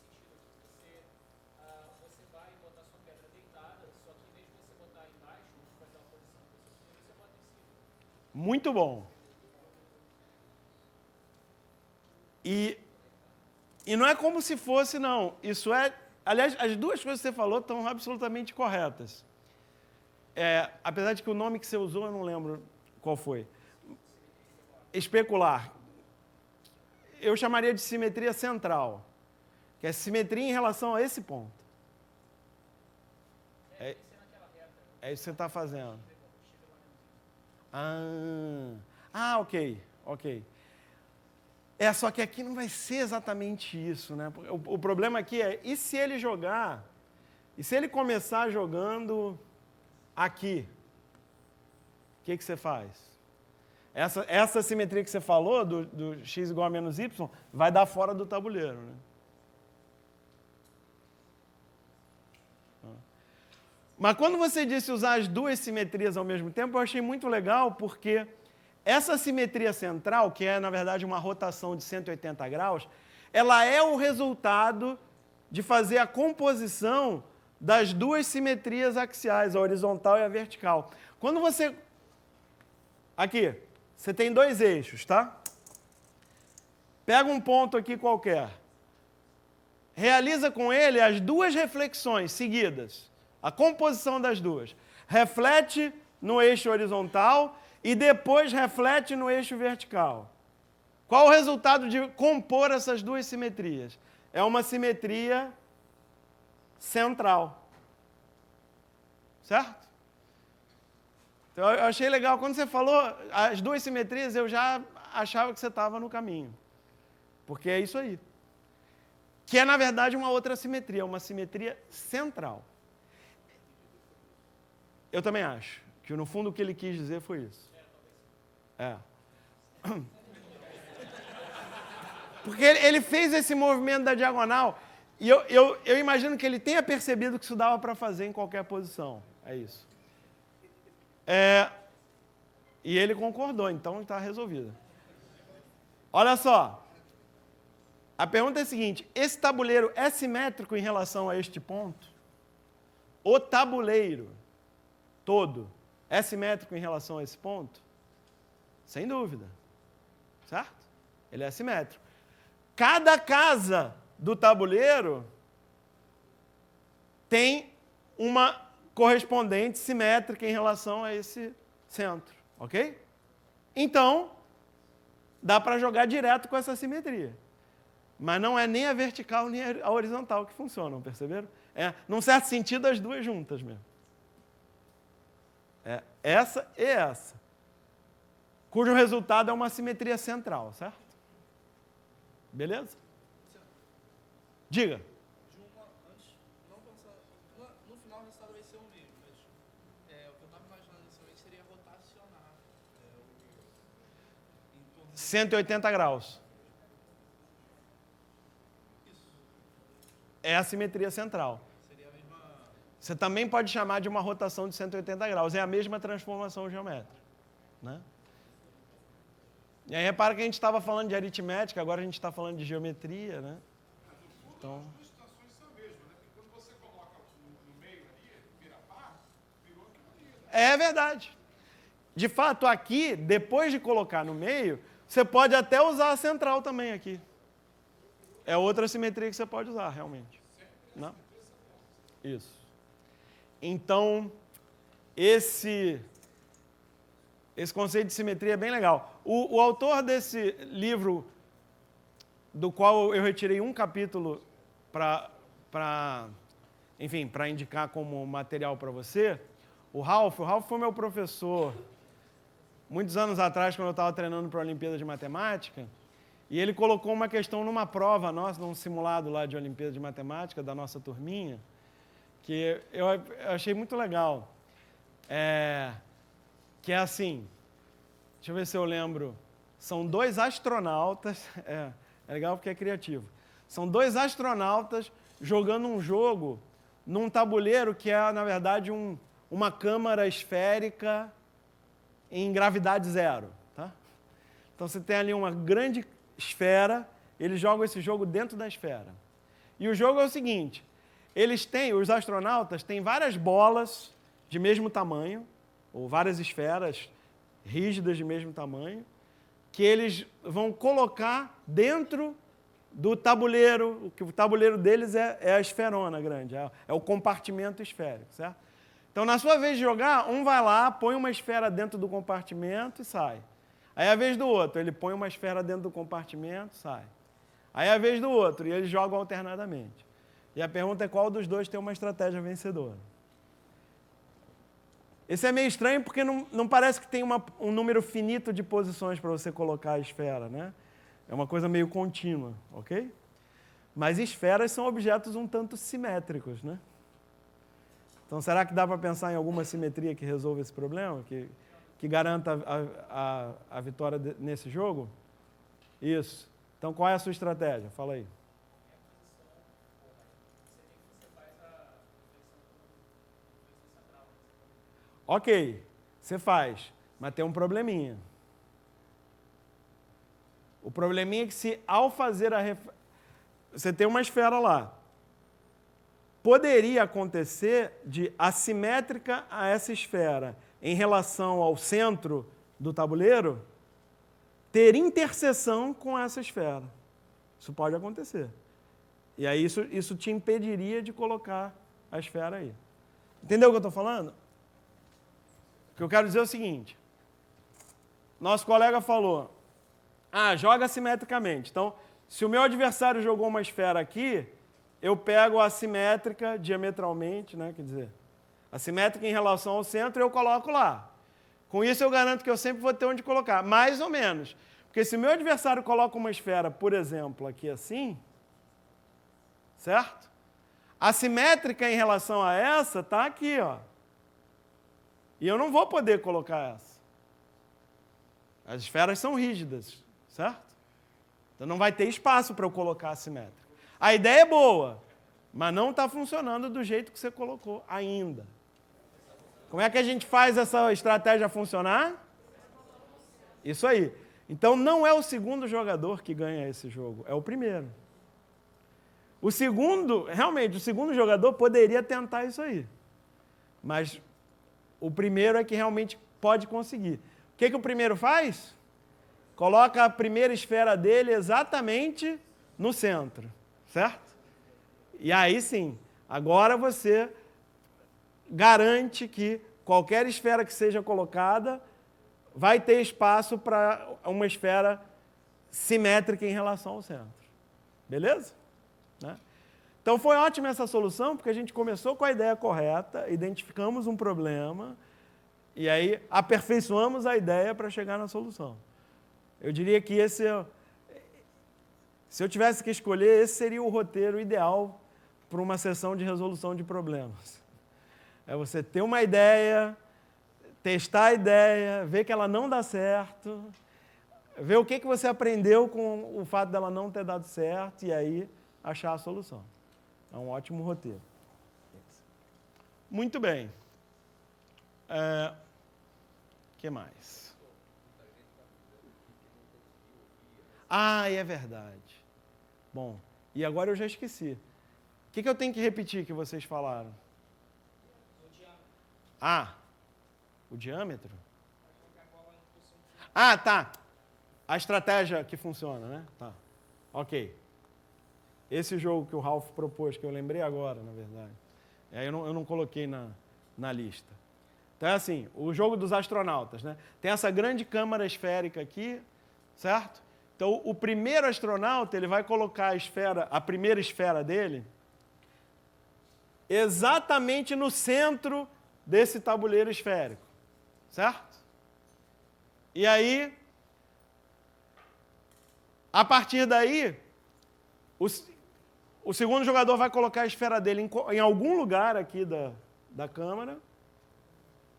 sentido. Você vai botar sua pedra deitada, só que em vez de você botar embaixo, você vai dar uma posição para você subir, você bota em cima. Muito bom. E não é como se fosse, não. Isso é... Aliás, as duas coisas que você falou estão absolutamente corretas. Apesar de que o nome que você usou, eu não lembro qual foi. Especular. Eu chamaria de simetria central, que é simetria em relação a esse ponto. É isso que você está fazendo. Ok. Só que aqui não vai ser exatamente isso, né? O problema aqui é, e se ele jogar, e se ele começar jogando aqui, o que você faz? Essa simetria que você falou, do x igual a menos y, vai dar fora do tabuleiro, né? Mas quando você disse usar as duas simetrias ao mesmo tempo, eu achei muito legal, porque essa simetria central, que é, na verdade, uma rotação de 180 graus, ela é o resultado de fazer a composição das duas simetrias axiais, a horizontal e a vertical. Quando você... Aqui, você tem dois eixos, tá? Pega um ponto aqui qualquer. Realiza com ele as duas reflexões seguidas. A composição das duas. Reflete no eixo horizontal e depois reflete no eixo vertical. Qual o resultado de compor essas duas simetrias? É uma simetria central. Certo? Então, eu achei legal. Quando você falou as duas simetrias, eu já achava que você estava no caminho. Porque é isso aí. Que é, na verdade, uma outra simetria, uma simetria central. Eu também acho que, no fundo, o que ele quis dizer foi isso. Porque ele fez esse movimento da diagonal e eu imagino que ele tenha percebido que isso dava para fazer em qualquer posição. É isso. E ele concordou, então está resolvido. Olha só. A pergunta é a seguinte: esse tabuleiro é simétrico em relação a este ponto? O tabuleiro todo é simétrico em relação a esse ponto? Sem dúvida. Certo? Ele é simétrico. Cada casa do tabuleiro tem uma correspondente simétrica em relação a esse centro, ok? Então, dá para jogar direto com essa simetria. Mas não é nem a vertical nem a horizontal que funcionam, perceberam? Num certo sentido, as duas juntas mesmo. Essa e essa. Cujo resultado é uma simetria central, certo? Beleza? Diga. No final o resultado vai ser o mesmo, mas o que eu estava imaginando inicialmente seria rotacionar em torno de 180 graus. isso. É a simetria central. Seria a mesma. Você também pode chamar de uma rotação de 180 graus. É a mesma transformação geométrica, né? E aí repara que a gente estava falando de aritmética, agora a gente está falando de geometria, né? Então... As duas situações são a mesma, né? Porque quando você coloca no meio ali, vira par, virou aquilo ali, né? É verdade. De fato, aqui, depois de colocar no meio, você pode até usar a central também aqui. É outra simetria que você pode usar, realmente. Não? Isso. Então, esse conceito de simetria é bem legal. O autor desse livro, do qual eu retirei um capítulo para indicar como material para você, o Ralph foi meu professor muitos anos atrás, quando eu estava treinando para a Olimpíada de Matemática, e ele colocou uma questão numa prova nossa, num simulado lá de Olimpíada de Matemática, da nossa turminha, que eu achei muito legal. Que é assim, deixa eu ver se eu lembro, são dois astronautas, é legal porque é criativo, são dois astronautas jogando um jogo num tabuleiro que é, na verdade, uma câmara esférica em gravidade zero. Tá? Então você tem ali uma grande esfera, eles jogam esse jogo dentro da esfera. E o jogo é o seguinte, os astronautas têm várias bolas de mesmo tamanho, ou várias esferas rígidas de mesmo tamanho, que eles vão colocar dentro do tabuleiro, que o tabuleiro deles é a esferona grande, é o compartimento esférico, certo? Então, na sua vez de jogar, um vai lá, põe uma esfera dentro do compartimento e sai. Aí é a vez do outro, ele põe uma esfera dentro do compartimento e sai. Aí é a vez do outro, e eles jogam alternadamente. E a pergunta é qual dos dois tem uma estratégia vencedora. Esse é meio estranho porque não parece que tem um número finito de posições para você colocar a esfera, né? É uma coisa meio contínua, ok? Mas esferas são objetos um tanto simétricos, né? Então, será que dá para pensar em alguma simetria que resolva esse problema? Que garanta a vitória nesse jogo? Isso. Então, qual é a sua estratégia? Fala aí. Ok, você faz, mas tem um probleminha. O probleminha é que se ao fazer você tem uma esfera lá, poderia acontecer de assimétrica a essa esfera em relação ao centro do tabuleiro ter interseção com essa esfera. Isso pode acontecer. E aí isso te impediria de colocar a esfera aí. Entendeu o que eu estou falando? O que eu quero dizer é o seguinte, nosso colega falou, joga assimetricamente. Então, se o meu adversário jogou uma esfera aqui, eu pego a assimétrica diametralmente, né? Quer dizer, assimétrica em relação ao centro, eu coloco lá. Com isso, eu garanto que eu sempre vou ter onde colocar, mais ou menos. Porque se o meu adversário coloca uma esfera, por exemplo, aqui assim, certo? A simétrica em relação a essa está aqui, ó. E eu não vou poder colocar essa. As esferas são rígidas, certo? Então não vai ter espaço para eu colocar a simétrica. A ideia é boa, mas não está funcionando do jeito que você colocou ainda. Como é que a gente faz essa estratégia funcionar? Isso aí. Então não é o segundo jogador que ganha esse jogo, é o primeiro. O segundo jogador poderia tentar isso aí. Mas o primeiro é que realmente pode conseguir. O que o primeiro faz? Coloca a primeira esfera dele exatamente no centro, certo? E aí sim, agora você garante que qualquer esfera que seja colocada vai ter espaço para uma esfera simétrica em relação ao centro. Beleza? Né? Então foi ótima essa solução, porque a gente começou com a ideia correta, identificamos um problema, e aí aperfeiçoamos a ideia para chegar na solução. Eu diria que se eu tivesse que escolher, esse seria o roteiro ideal para uma sessão de resolução de problemas. É você ter uma ideia, testar a ideia, ver que ela não dá certo, ver o que você aprendeu com o fato dela não ter dado certo e aí achar a solução. É um ótimo roteiro. Muito bem. O que mais? Ah, é verdade. Bom, e agora eu já esqueci. O que eu tenho que repetir que vocês falaram? Ah, o diâmetro? Ah, tá. A estratégia que funciona, né? Tá. Ok. Esse jogo que o Ralph propôs, que eu lembrei agora, na verdade. Eu não coloquei na lista. Então é assim, o jogo dos astronautas, né? Tem essa grande câmara esférica aqui, certo? Então o primeiro astronauta, ele vai colocar a primeira esfera dele, exatamente no centro desse tabuleiro esférico, certo? E aí, a partir daí, o segundo jogador vai colocar a esfera dele em algum lugar aqui da câmara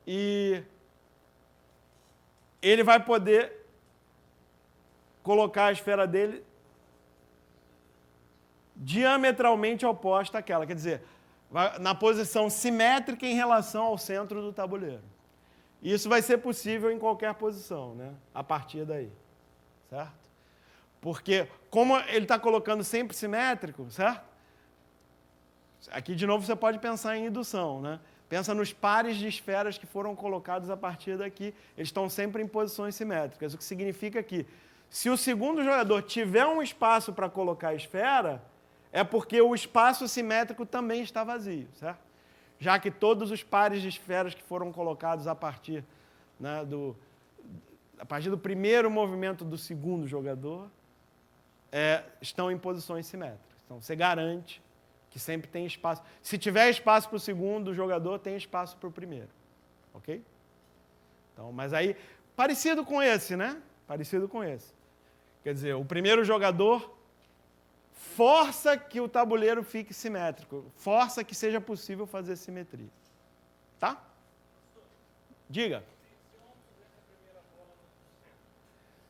e ele vai poder colocar a esfera dele diametralmente oposta àquela, quer dizer, na posição simétrica em relação ao centro do tabuleiro. Isso vai ser possível em qualquer posição, né? A partir daí, certo? Porque, como ele está colocando sempre simétrico, certo? Aqui, de novo, você pode pensar em indução, né? Pensa nos pares de esferas que foram colocados a partir daqui. Eles estão sempre em posições simétricas, o que significa que, se o segundo jogador tiver um espaço para colocar a esfera, é porque o espaço simétrico também está vazio, certo? Já que todos os pares de esferas que foram colocados a partir, né, a partir do primeiro movimento do segundo jogador, estão em posições simétricas. Então, você garante que sempre tem espaço. Se tiver espaço para o segundo jogador, tem espaço para o primeiro. Ok? Então, mas aí, parecido com esse, né? Parecido com esse. Quer dizer, o primeiro jogador força que o tabuleiro fique simétrico, força que seja possível fazer simetria. Tá? Diga.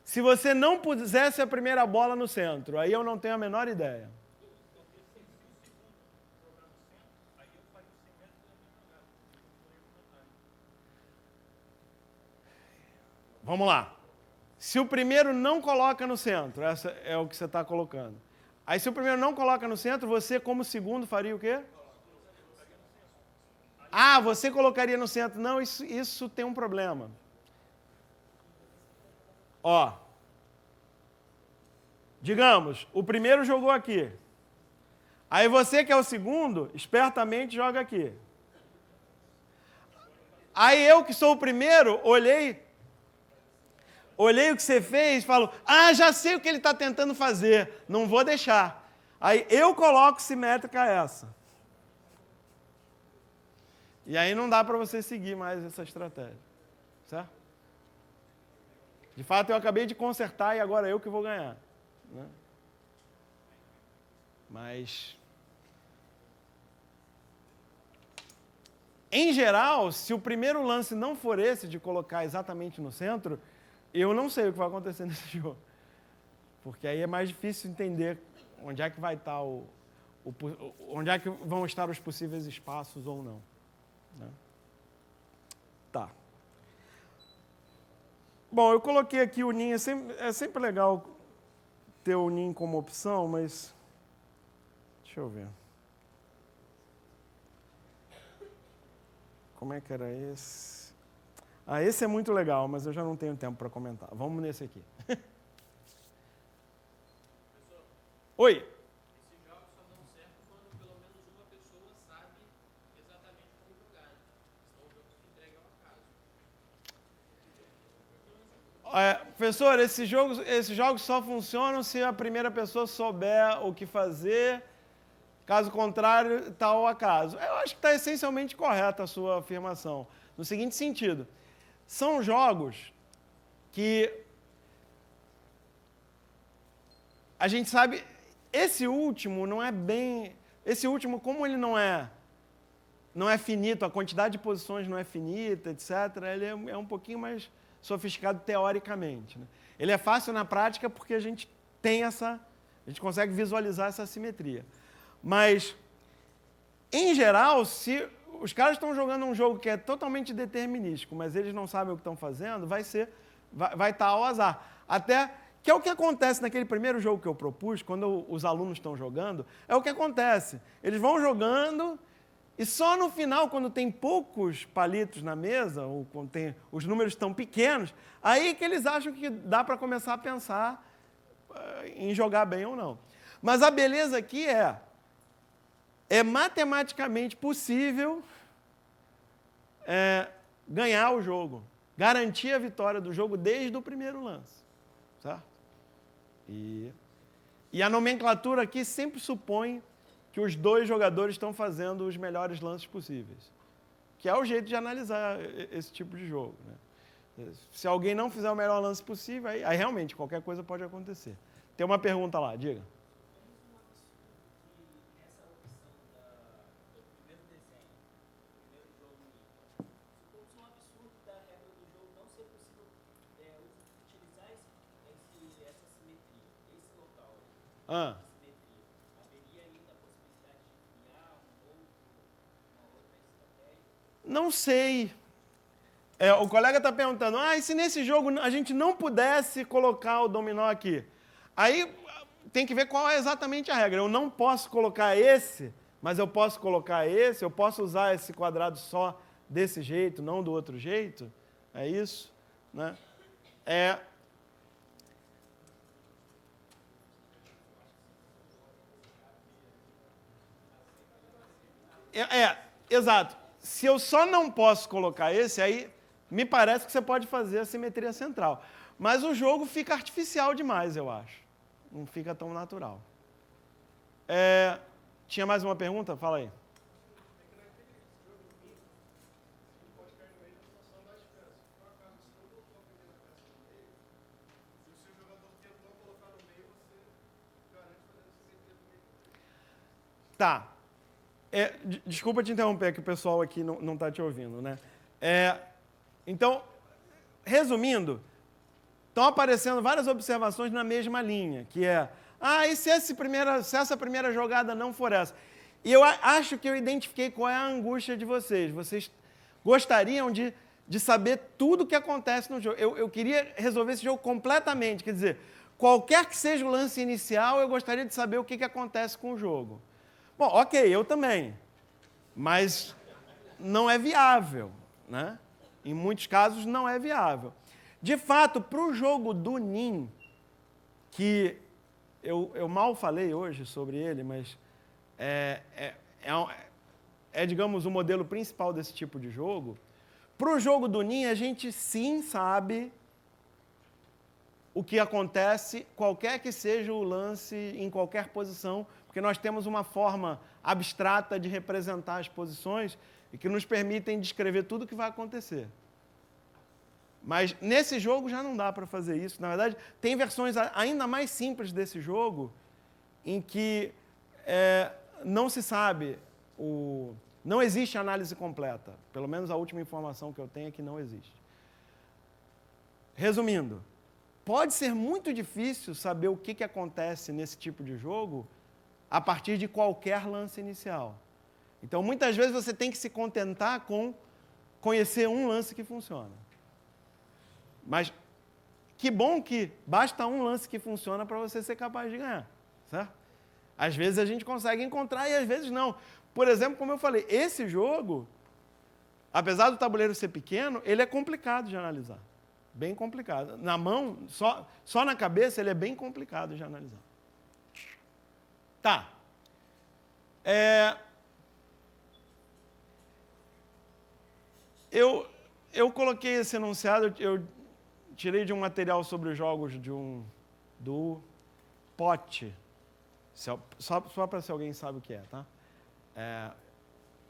Se você não pusesse a primeira bola no centro, aí eu não tenho a menor ideia. Vamos lá. Se o primeiro não coloca no centro, essa é o que você está colocando. Aí, se o primeiro não coloca no centro, você, como segundo, faria o quê? Ah, você colocaria no centro. Não, isso tem um problema. Ó. Digamos, o primeiro jogou aqui. Aí você, que é o segundo, espertamente joga aqui. Aí eu, que sou o primeiro, olhei o que você fez e falo, já sei o que ele está tentando fazer, não vou deixar. Aí eu coloco simétrica essa. E aí não dá para você seguir mais essa estratégia. Certo? De fato, eu acabei de consertar e agora eu que vou ganhar. Né? Mas, em geral, se o primeiro lance não for esse de colocar exatamente no centro, eu não sei o que vai acontecer nesse jogo. Porque aí é mais difícil entender onde é que vai estar onde é que vão estar os possíveis espaços ou não. Né? Tá. Bom, eu coloquei aqui o NIM, é sempre legal ter o NIM como opção, mas deixa eu ver. Como é que era esse? Esse é muito legal, mas eu já não tenho tempo para comentar. Vamos nesse aqui. Oi. Esses jogos só dão certo quando pelo menos uma pessoa sabe exatamente como jogar. Professor, esses jogos só funcionam se a primeira pessoa souber o que fazer, caso contrário, tal o acaso. Eu acho que está essencialmente correta a sua afirmação, no seguinte sentido. São jogos que a gente sabe, esse último não é bem... Esse último, como ele não é finito, a quantidade de posições não é finita, etc., ele é um pouquinho mais sofisticado teoricamente, né? Ele é fácil na prática porque a gente consegue visualizar essa assimetria. Mas, em geral, se os caras estão jogando um jogo que é totalmente determinístico, mas eles não sabem o que estão fazendo, vai estar ao azar. Até que é o que acontece naquele primeiro jogo que eu propus, quando os alunos estão jogando, é o que acontece. Eles vão jogando e só no final, quando tem poucos palitos na mesa, ou quando os números estão pequenos, aí que eles acham que dá para começar a pensar em jogar bem ou não. Mas a beleza aqui é matematicamente possível ganhar o jogo, garantir a vitória do jogo desde o primeiro lance, certo? E a nomenclatura aqui sempre supõe que os dois jogadores estão fazendo os melhores lances possíveis, que é o jeito de analisar esse tipo de jogo, né? Se alguém não fizer o melhor lance possível, aí realmente qualquer coisa pode acontecer. Tem uma pergunta lá, diga. Ah. Não sei. O colega está perguntando, e se nesse jogo a gente não pudesse colocar o dominó aqui? Aí tem que ver qual é exatamente a regra. Eu não posso colocar esse, mas eu posso colocar esse, eu posso usar esse quadrado só desse jeito, não do outro jeito. É isso, né? Exato. Se eu só não posso colocar esse, aí me parece que você pode fazer a simetria central. Mas o jogo fica artificial demais, eu acho. Não fica tão natural. Tinha mais uma pergunta? Fala aí. Tá. Desculpa te interromper, que o pessoal aqui não está te ouvindo, né? Então, resumindo, estão aparecendo várias observações na mesma linha, que e se essa primeira jogada não for essa? E eu acho que eu identifiquei qual é a angústia de vocês. Vocês gostariam de saber tudo o que acontece no jogo. Eu queria resolver esse jogo completamente, quer dizer, qualquer que seja o lance inicial, eu gostaria de saber o que acontece com o jogo. Bom, ok, eu também, mas não é viável, né? Em muitos casos não é viável. De fato, para o jogo do NIM, que eu mal falei hoje sobre ele, mas digamos, o modelo principal desse tipo de jogo, para o jogo do NIM, a gente sim sabe o que acontece, qualquer que seja o lance, em qualquer posição, porque nós temos uma forma abstrata de representar as posições e que nos permitem descrever tudo o que vai acontecer. Mas nesse jogo já não dá para fazer isso. Na verdade, tem versões ainda mais simples desse jogo em que não se sabe, não existe análise completa. Pelo menos a última informação que eu tenho é que não existe. Resumindo, pode ser muito difícil saber o que acontece nesse tipo de jogo a partir de qualquer lance inicial. Então, muitas vezes você tem que se contentar com conhecer um lance que funciona. Mas que bom que basta um lance que funciona para você ser capaz de ganhar, certo? Às vezes a gente consegue encontrar e às vezes não. Por exemplo, como eu falei, esse jogo, apesar do tabuleiro ser pequeno, ele é complicado de analisar. Bem complicado. Na mão, só na cabeça, ele é bem complicado de analisar. Tá. Eu coloquei esse enunciado, eu tirei de um material sobre os jogos do Pote. Só para se alguém sabe o que é, tá?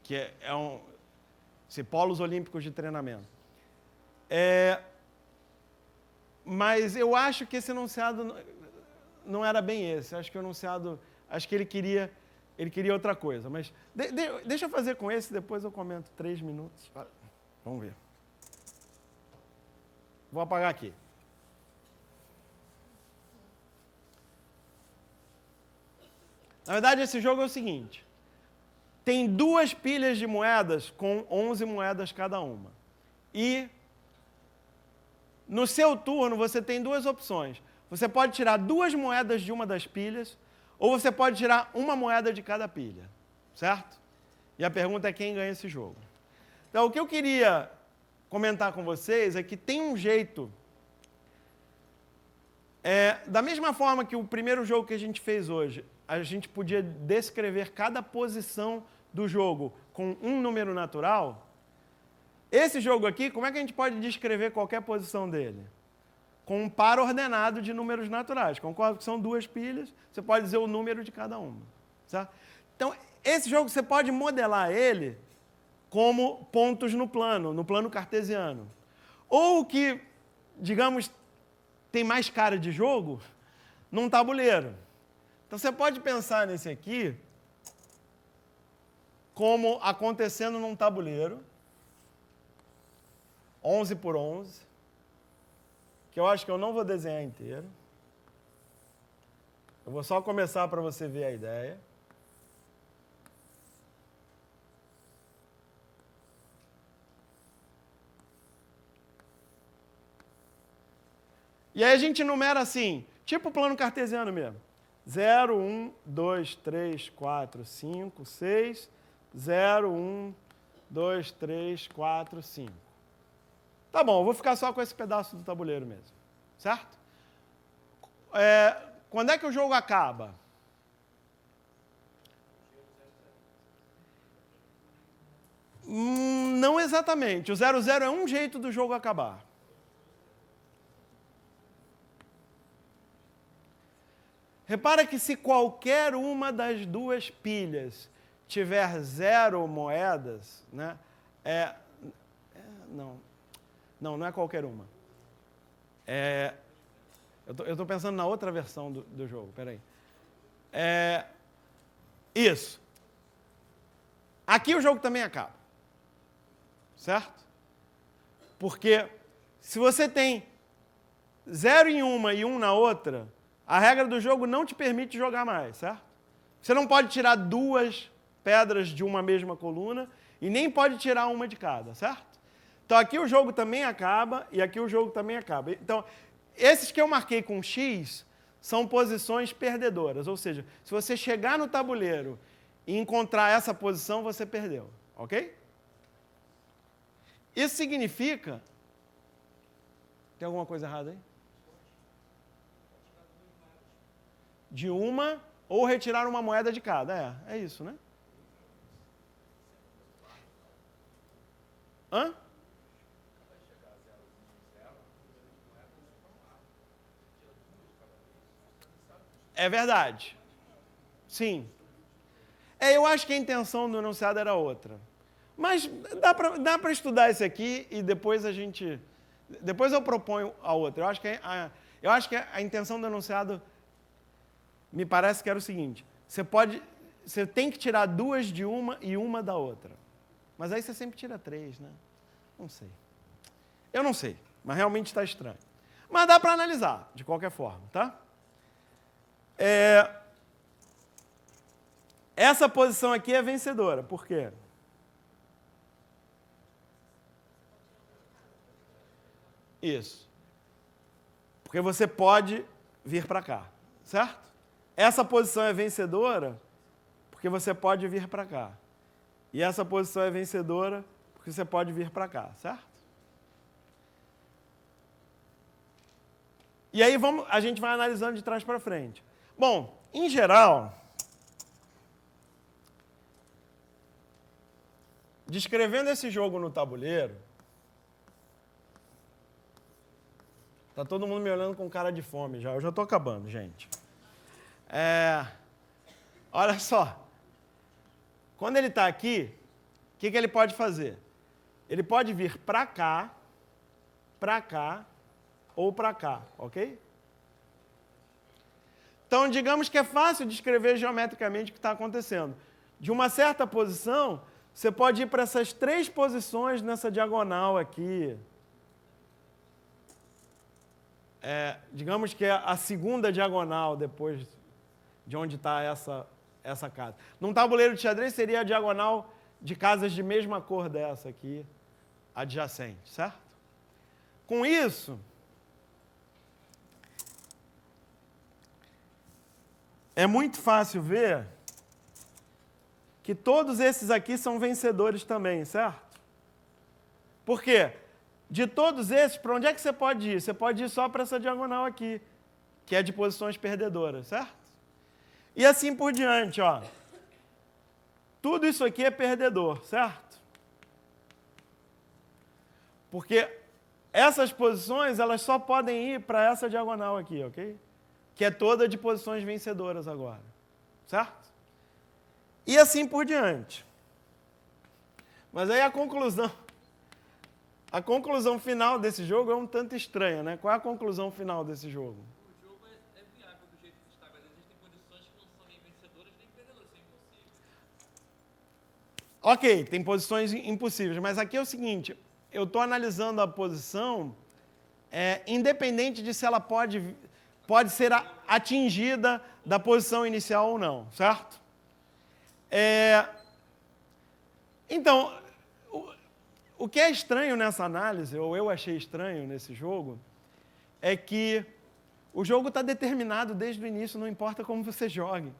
Que polos olímpicos de treinamento. Mas eu acho que esse enunciado não era bem esse. Acho que o enunciado, acho que ele queria outra coisa. Mas deixa eu fazer com esse, depois eu comento 3 minutos. Vamos ver. Vou apagar aqui. Na verdade, esse jogo é o seguinte. Tem 2 pilhas de moedas com 11 moedas cada uma. E no seu turno você tem 2 opções. Você pode tirar 2 moedas de uma das pilhas ou você pode tirar uma moeda de cada pilha. Certo? E a pergunta é quem ganha esse jogo. Então, o que eu queria comentar com vocês é que tem um jeito... da mesma forma que o primeiro jogo que a gente fez hoje, a gente podia descrever cada posição do jogo com um número natural, esse jogo aqui, como é que a gente pode descrever qualquer posição dele? Com um par ordenado de números naturais. Concordo que são 2 pilhas, você pode dizer o número de cada uma. Certo? Então, esse jogo você pode modelar ele como pontos no plano cartesiano. Ou que, digamos, tem mais cara de jogo, num tabuleiro. Então, você pode pensar nesse aqui como acontecendo num tabuleiro, 11 por 11, que eu acho que eu não vou desenhar inteiro. Eu vou só começar para você ver a ideia. E aí a gente numera assim, tipo o plano cartesiano mesmo. 0, 1, 2, 3, 4, 5, 6, 0, 1, 2, 3, 4, 5. Tá bom, eu vou ficar só com esse pedaço do tabuleiro mesmo. Certo? Quando é que o jogo acaba? Não exatamente. O 0-0 é um jeito do jogo acabar. Repara que se qualquer uma das 2 pilhas tiver 0 moedas, né? Não é qualquer uma. Eu estou pensando na outra versão do jogo, peraí. Isso. Aqui o jogo também acaba. Certo? Porque se você tem 0 em uma e 1 na outra, a regra do jogo não te permite jogar mais, certo? Você não pode tirar 2 pedras de uma mesma coluna e nem pode tirar uma de cada, certo? Então aqui o jogo também acaba e aqui o jogo também acaba. Então, esses que eu marquei com X são posições perdedoras, ou seja, se você chegar no tabuleiro e encontrar essa posição, você perdeu, ok? Isso significa... Tem alguma coisa errada aí? De uma ou retirar uma moeda de cada. É isso, né? Hã? É verdade. Sim. Eu acho que a intenção do enunciado era outra. Mas dá para estudar esse aqui e depois depois eu proponho a outra. Eu acho que a intenção do enunciado me parece que era o seguinte: você tem que tirar 2 de uma e uma da outra. Mas aí você sempre tira 3, né? Não sei. Eu não sei, mas realmente está estranho. Mas dá para analisar, de qualquer forma, tá? Essa posição aqui é vencedora. Por quê? Isso. Porque você pode vir para cá, certo? Essa posição é vencedora porque você pode vir para cá. E essa posição é vencedora porque você pode vir para cá, certo? E aí a gente vai analisando de trás para frente. Bom, em geral, descrevendo esse jogo no tabuleiro, Tá todo mundo me olhando com cara de fome já. Eu já estou acabando, gente. Olha só. Quando ele está aqui, o que ele pode fazer? Ele pode vir para cá ou para cá, ok? Então, digamos que é fácil descrever geometricamente o que está acontecendo. De uma certa posição, você pode ir para essas 3 posições nessa diagonal aqui. Digamos que é a segunda diagonal depois de onde está essa casa. Num tabuleiro de xadrez seria a diagonal de casas de mesma cor dessa aqui, adjacente, certo? Com isso, é muito fácil ver que todos esses aqui são vencedores também, certo? Por quê? De todos esses, para onde é que você pode ir? Você pode ir só para essa diagonal aqui, que é de posições perdedoras, certo? E assim por diante, ó. Tudo isso aqui é perdedor, certo? Porque essas posições, elas só podem ir para essa diagonal aqui, ok? Que é toda de posições vencedoras agora, certo? E assim por diante. Mas aí a conclusão final desse jogo é um tanto estranha, né? Qual é a conclusão final desse jogo? O jogo é viável do jeito que está, mas existem posições que não são nem vencedoras nem perdedoras, isso é impossível. Ok, tem posições impossíveis, mas aqui é o seguinte, eu estou analisando a posição independente de se ela pode ser atingida da posição inicial ou não, certo? Então, o que é estranho nessa análise, ou eu achei estranho nesse jogo, é que o jogo está determinado desde o início, não importa como você jogue.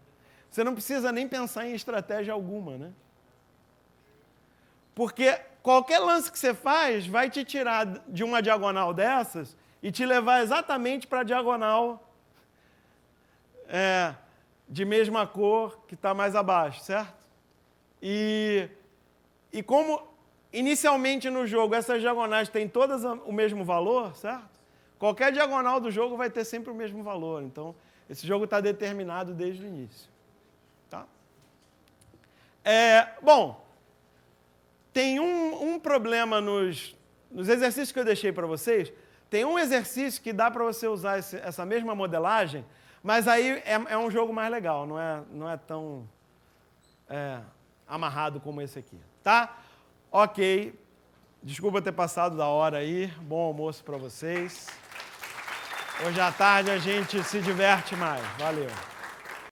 Você não precisa nem pensar em estratégia alguma, né? Porque qualquer lance que você faz vai te tirar de uma diagonal dessas e te levar exatamente para a diagonal de mesma cor que está mais abaixo, certo? E como inicialmente no jogo essas diagonais têm todas o mesmo valor, certo? Qualquer diagonal do jogo vai ter sempre o mesmo valor. Então, esse jogo está determinado desde o início. Tá? Bom, tem um problema nos exercícios que eu deixei para vocês. Tem um exercício que dá para você usar essa mesma modelagem, mas aí é um jogo mais legal, não é tão amarrado como esse aqui. Tá? Ok. Desculpa ter passado da hora aí. Bom almoço para vocês. Hoje à tarde a gente se diverte mais. Valeu.